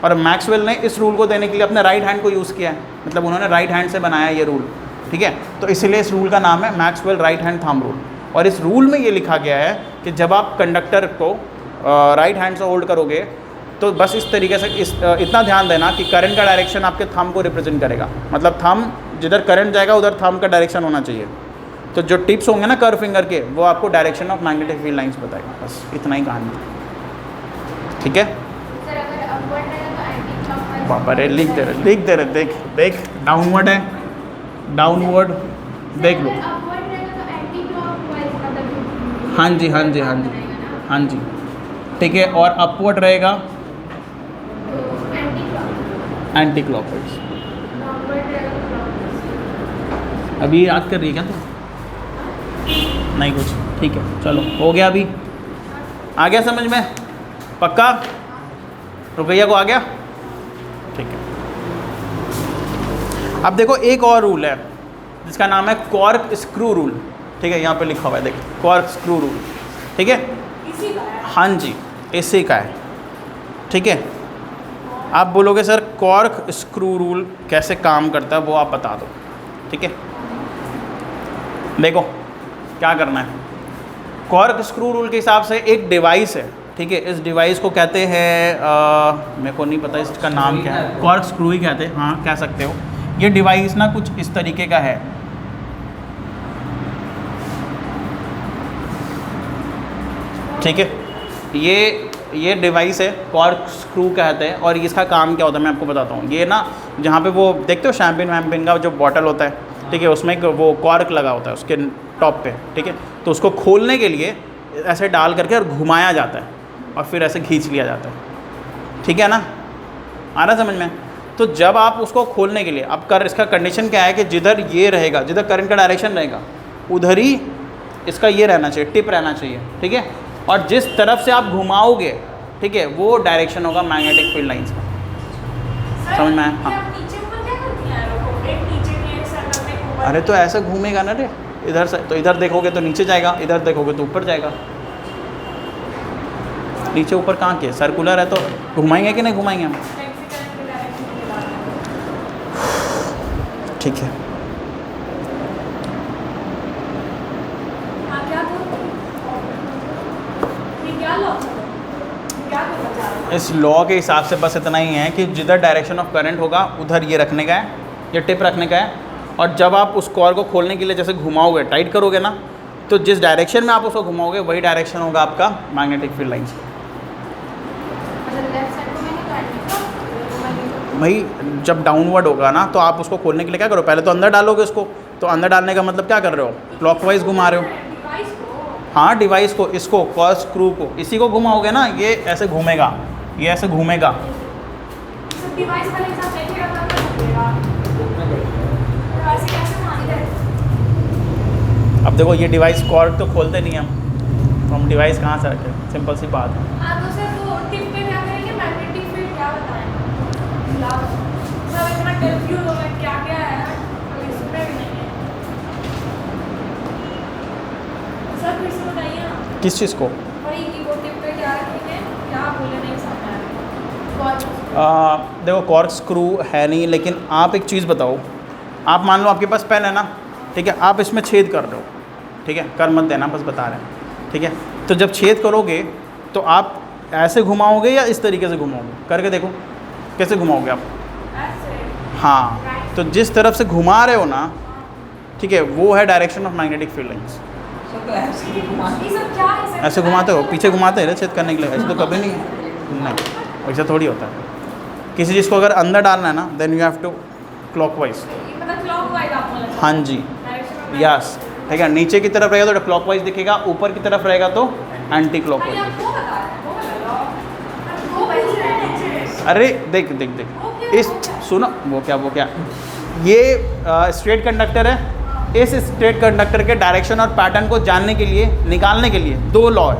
और मैक्सवेल ने इस रूल को देने के लिए अपने राइट हैंड को यूज़ किया है, मतलब उन्होंने राइट हैंड से बनाया ये रूल, ठीक है। तो इसलिए इस रूल का नाम है Maxwell right hand thumb rule. और इस रूल में ये लिखा गया है कि जब आप कंडक्टर को राइट हैंड से होल्ड करोगे तो बस इस तरीके से इतना ध्यान देना कि करंट का डायरेक्शन आपके थंब को रिप्रेजेंट करेगा, मतलब थंब जिधर करंट जाएगा उधर थंब का डायरेक्शन होना चाहिए। तो जो टिप्स होंगे ना कर्व फिंगर के, वो आपको direction of magnetic field lines बताएगा। बस इतना ही कहानी है, ठीक है। सर अगर अपवर्ड रहेगा तो एंटी क्लॉकवाइज। बाबा रे लिख दे रहे, देख डाउनवर्ड है, डाउनवर्ड देख लो। अपवर्ड रहेगा तो एंटी क्लॉकवाइज मतलब। हाँ जी हाँ जी हाँ जी हाँ जी, ठीक है। और अपवर्ड रहेगा anti clockwise. Anti clockwise. Upward रहेगा तो क्लॉकवाइज। अभी याद कर रही है क्या तू? नहीं कुछ, ठीक है चलो हो गया। अभी आ गया समझ में? पक्का? रुपया को आ गया? ठीक है। अब देखो एक और रूल है जिसका नाम है कॉर्क स्क्रू रूल, ठीक है। यहाँ पे लिखा हुआ है, देखो कॉर्क स्क्रू रूल, ठीक है। इसी का है। हाँ जी, इसी का है, ठीक है। आप बोलोगे सर कॉर्क स्क्रू रूल कैसे काम करता है वो आप बता दो, ठीक है। देखो क्या करना है, कॉर्क स्क्रू रूल के हिसाब से एक डिवाइस है, ठीक है, इस डिवाइस को कहते हैं मेरे को नहीं पता इसका नाम क्या है, कॉर्क स्क्रू ही कहते हैं, हाँ कह सकते हो। ये डिवाइस ना कुछ इस तरीके का है, ठीक है, ये डिवाइस है, कॉर्क स्क्रू कहते हैं। और इसका काम क्या होता है मैं आपको बताता हूँ। ये ना जहाँ पे वो देखते हो शैम्पेन वैम्पेन का जो बॉटल होता है, ठीक है, उसमें एक वो कॉर्क लगा होता है उसके टॉप पे, ठीक है, तो उसको खोलने के लिए ऐसे डाल करके और घुमाया जाता है और फिर ऐसे खींच लिया जाता है, ठीक है ना, आ रहा समझ में। तो जब आप उसको खोलने के लिए अब इसका कंडीशन क्या है कि जिधर ये रहेगा, जिधर करंट का डायरेक्शन रहेगा उधर ही इसका ये रहना चाहिए, टिप रहना चाहिए, ठीक है। और जिस तरफ से आप घुमाओगे, ठीक है, वो डायरेक्शन होगा मैग्नेटिक फील्ड लाइंस का। समझ में आया? हाँ। अरे तो ऐसा घूमेगा ना रे, इधर से तो इधर देखोगे तो नीचे जाएगा, इधर देखोगे तो ऊपर जाएगा। नीचे ऊपर कहाँ के सर्कुलर है तो घुमाएंगे कि नहीं घुमाएंगे हम? ठीक है, इस लॉ के हिसाब से बस इतना ही है कि जिधर डायरेक्शन ऑफ करंट होगा उधर ये रखने का है, ये टिप रखने का है। और जब आप उस कॉर को खोलने के लिए जैसे घुमाओगे, टाइट करोगे ना, तो जिस डायरेक्शन में आप उसको घुमाओगे वही डायरेक्शन होगा आपका मैग्नेटिक फील्ड लाइंस। भाई जब डाउनवर्ड होगा ना तो आप उसको खोलने के लिए क्या करो, पहले तो अंदर डालोगे उसको, तो अंदर डालने का मतलब क्या कर रहे हो, क्लॉकवाइज घुमा रहे हो। हाँ डिवाइस को, इसको कॉर्क स्क्रू को, इसी को घुमाओगे ना, ये ऐसे घूमेगा, ये ऐसे घूमेगा। अब देखो ये डिवाइस कॉर्क तो खोलते नहीं हम, तो हम डिवाइस कहाँ से रखें, सिंपल सी बात है। किस चीज़ को? देखो कॉर्क स्क्रू है नहीं, लेकिन आप एक चीज़ बताओ, आप मान लो आपके पास पेन है ना, ठीक है, आप इसमें छेद कर रहे हो, ठीक है, कर मत देना, बस बता रहे हैं, ठीक है। तो जब छेद करोगे तो आप ऐसे घुमाओगे या इस तरीके से घुमाओगे, करके देखो कैसे घुमाओगे आप। हाँ, तो जिस तरफ से घुमा रहे हो ना, ठीक है, वो है direction of magnetic field lines. ऐसे घुमाते हो, पीछे घुमाते हैं छेद करने के लिए, ऐसे तो कभी नहीं, ऐसा थोड़ी होता है। किसी चीज़ को अगर अंदर डालना है ना, then you have to clockwise. हाँ जी, यस, ठीक है, नीचे की तरफ रहेगा तो क्लॉकवाइज दिखेगा, ऊपर की तरफ रहेगा तो एंटी क्लॉकवाइज। अरे देख देख देख, इस सुनो, वो क्या ये स्ट्रेट कंडक्टर है, इस स्ट्रेट कंडक्टर के डायरेक्शन और पैटर्न को जानने के लिए, निकालने के लिए दो लॉ है,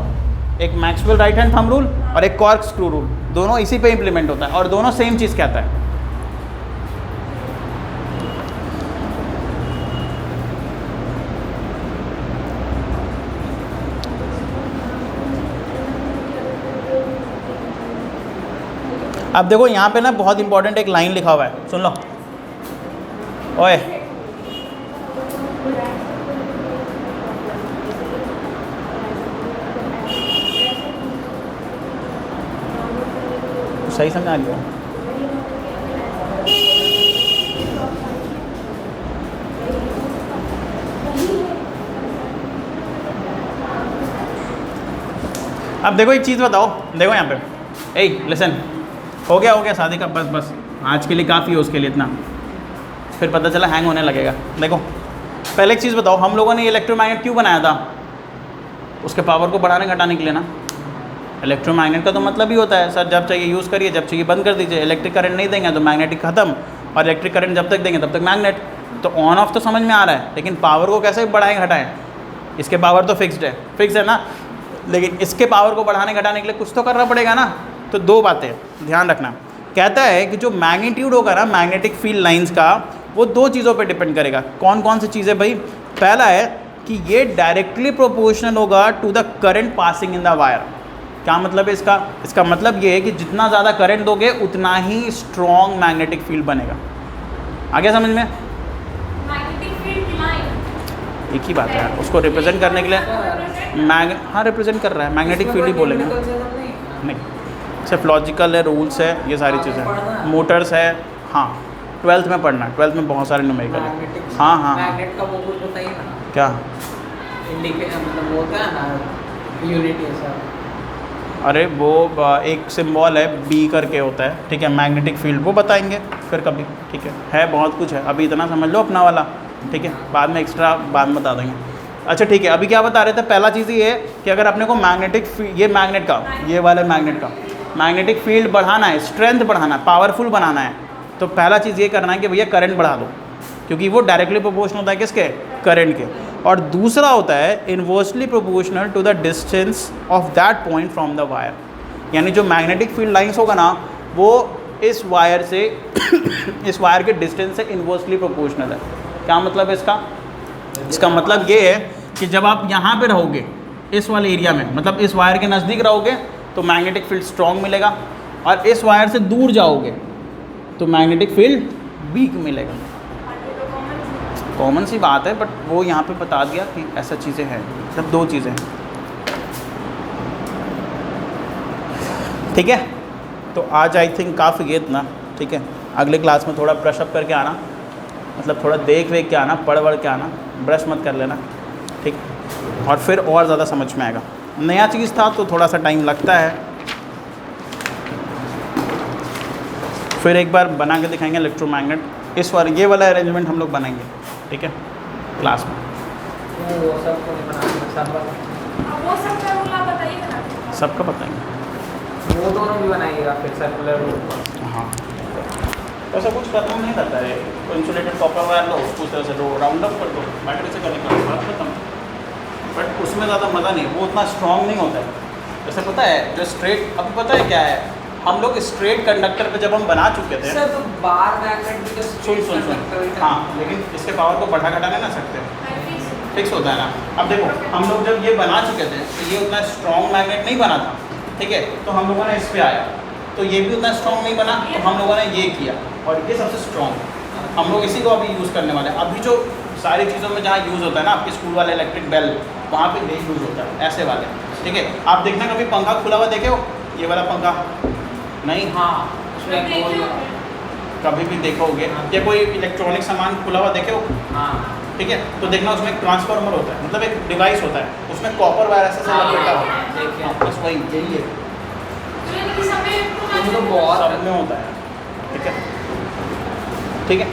एक Maxwell right hand thumb rule और एक कॉर्क स्क्रू रूल, दोनों इसी पे इंप्लीमेंट होता है और दोनों सेम चीज़ कहता है। अब देखो यहाँ पे ना बहुत इंपॉर्टेंट एक लाइन लिखा हुआ है, सुन लो। ओए सही समझा लिया। अब देखो एक चीज़ बताओ, देखो यहाँ पे, ए लिसन, हो गया शादी का, बस आज के लिए काफ़ी है, उसके लिए इतना, फिर पता चला हैंग होने लगेगा। देखो पहले एक चीज़ बताओ, हम लोगों ने इलेक्ट्रोमैग्नेट क्यों बनाया था? उसके पावर को बढ़ाने घटाने के लिए ना। इलेक्ट्रोमैग्नेट का तो मतलब ही होता है सर, जब चाहिए यूज़ करिए, जब चाहिए बंद कर दीजिए। इलेक्ट्रिक करंट नहीं देंगे तो मैग्नेटिक खत्म, और इलेक्ट्रिक करंट जब तक देंगे तब तक मैग्नेट। तो ऑन ऑफ तो समझ में आ रहा है, लेकिन पावर को कैसे बढ़ाएं घटाएं? इसके पावर तो फिक्स है ना, लेकिन इसके पावर को बढ़ाने घटाने के लिए कुछ तो करना पड़ेगा ना। तो दो बातें ध्यान रखना, कहता है कि जो मैग्नीट्यूड होगा ना मैग्नेटिक फील्ड लाइंस का, वो दो चीज़ों पे डिपेंड करेगा। कौन कौन सी चीज़ें भाई? पहला है कि ये डायरेक्टली प्रोपोर्शनल होगा to the current passing in the wire. क्या मतलब है इसका? इसका मतलब ये है कि जितना ज़्यादा करंट दोगे उतना ही स्ट्रॉन्ग मैग्नेटिक फील्ड बनेगा। आगे समझ में? एक ही बात है, उसको रिप्रेजेंट करने के लिए हाँ रिप्रेजेंट कर रहा है, मैग्नेटिक फील्ड ही बोलेंगे। नहीं, सिर्फ लॉजिकल है, रूल्स है, ये सारी आगे चीज़ें पढ़ना है। मोटर्स है। हाँ 12th में पढ़ना है, 12th में बहुत सारे न्यूमेरिकल है। मैग्नेटिक्स हाँ हाँ हाँ। मैग्नेट का वो कुछ बताइए ना, क्या? इंडिकेटर मतलब वो होता है ना यूनिट ये सब। अरे वो एक सिंबल है बी करके होता है, ठीक है, मैग्नेटिक फील्ड, वो बताएंगे फिर कभी, ठीक है बहुत कुछ है, अभी इतना समझ लो अपना वाला, ठीक है, बाद में एक्स्ट्रा बाद में बता देंगे। अच्छा ठीक है, अभी क्या बता रहे थे, पहला चीज़ ये है कि अगर अपने को मैग्नेटिक ये मैग्नेट का, ये वाले मैग्नेट का मैग्नेटिक फील्ड बढ़ाना है, स्ट्रेंथ बढ़ाना है, पावरफुल बनाना है, तो पहला चीज़ ये करना है कि भैया करंट बढ़ा दो, क्योंकि वो डायरेक्टली प्रोपोर्शनल होता है किसके, करंट के। और दूसरा होता है inversely proportional to the distance of that point from the wire, यानी जो मैग्नेटिक फील्ड लाइंस होगा ना वो इस वायर से इस वायर के डिस्टेंस से इन्वर्सली प्रोपोर्शनल है। क्या मतलब है इसका? इसका मतलब ये है कि जब आप यहाँ पे रहोगे इस वाले एरिया में, मतलब इस वायर के नज़दीक रहोगे तो मैग्नेटिक फील्ड स्ट्रॉन्ग मिलेगा, और इस वायर से दूर जाओगे तो मैग्नेटिक फील्ड वीक मिलेगा। कॉमन सी बात है, बट वो यहाँ पे बता दिया कि ऐसा चीज़ें हैं, मतलब दो चीज़ें हैं, ठीक है। तो आज आई थिंक काफ़ी है इतना, ठीक है। अगले क्लास में थोड़ा ब्रश अप करके आना, मतलब थोड़ा देख वेख के आना, पढ़ वढ़ के आना, ब्रश मत कर लेना, ठीक, और फिर और ज़्यादा समझ में आएगा। नया चीज़ था तो थोड़ा सा टाइम लगता है, फिर एक बार बना के दिखाएंगे इलेक्ट्रोमैग्नेट, इस बार ये वाला अरेंजमेंट हम लोग बनाएंगे, ठीक है, क्लास में। वो सब को नहीं बनाना, सब वाला। अब वो सब का रूल आप बताइए ना। सबका बताएंगे। वो दोनों भी बनाइएगा फिर सर्कुलर रूल। हाँ ऐसा कुछ करना नहीं रहता है, तो इंसुलेटेड कॉपर वायर लो, उस तरह से लो, राउंड अप कर दो, बैटरी से कनेक्ट करो, बात खत्म। बट उसमें ज़्यादा मज़ा नहीं, वो उतना स्ट्रॉन्ग नहीं होता है। जैसे पता है जो स्ट्रेट, अभी पता है क्या है, हम लोग स्ट्रेट कंडक्टर पे जब हम बना चुके थे, सर तो बार मैग्नेट भी तो सुन हाँ, लेकिन इसके पावर को बढ़ा घटा नहीं ना सकते, फिक्स होता है ना। अब देखो हम लोग जब ये बना चुके थे तो ये उतना स्ट्रॉन्ग मैग्नेट नहीं बना था, ठीक है, तो हम लोगों ने इस पे आया तो ये भी उतना स्ट्रॉन्ग नहीं बना, तो हम लोगों ने ये किया और ये सबसे स्ट्रॉन्ग, हम लोग इसी को अभी यूज़ करने वाले हैं। अभी जो सारी चीज़ों में जहाँ यूज़ होता है ना, आपके स्कूल वाले इलेक्ट्रिक बेल, वहाँ पे ये यूज़ होता है, ऐसे वाले, ठीक है। आप देखना कभी पंखा खुला हुआ देखे हो, ये वाला पंखा नहीं, हाँ उसमें गोल, कभी भी देखोगे या कोई इलेक्ट्रॉनिक सामान खुला हुआ देखे हो, हाँ ठीक है, तो देखना उसमें एक ट्रांसफार्मर होता है, मतलब एक डिवाइस होता है, उसमें कॉपर वायर ऐसे से लपेटा होता है, देखिए। हाँ, बस वही यही है, तो बहुत सब में होता है, ठीक है, ठीक है।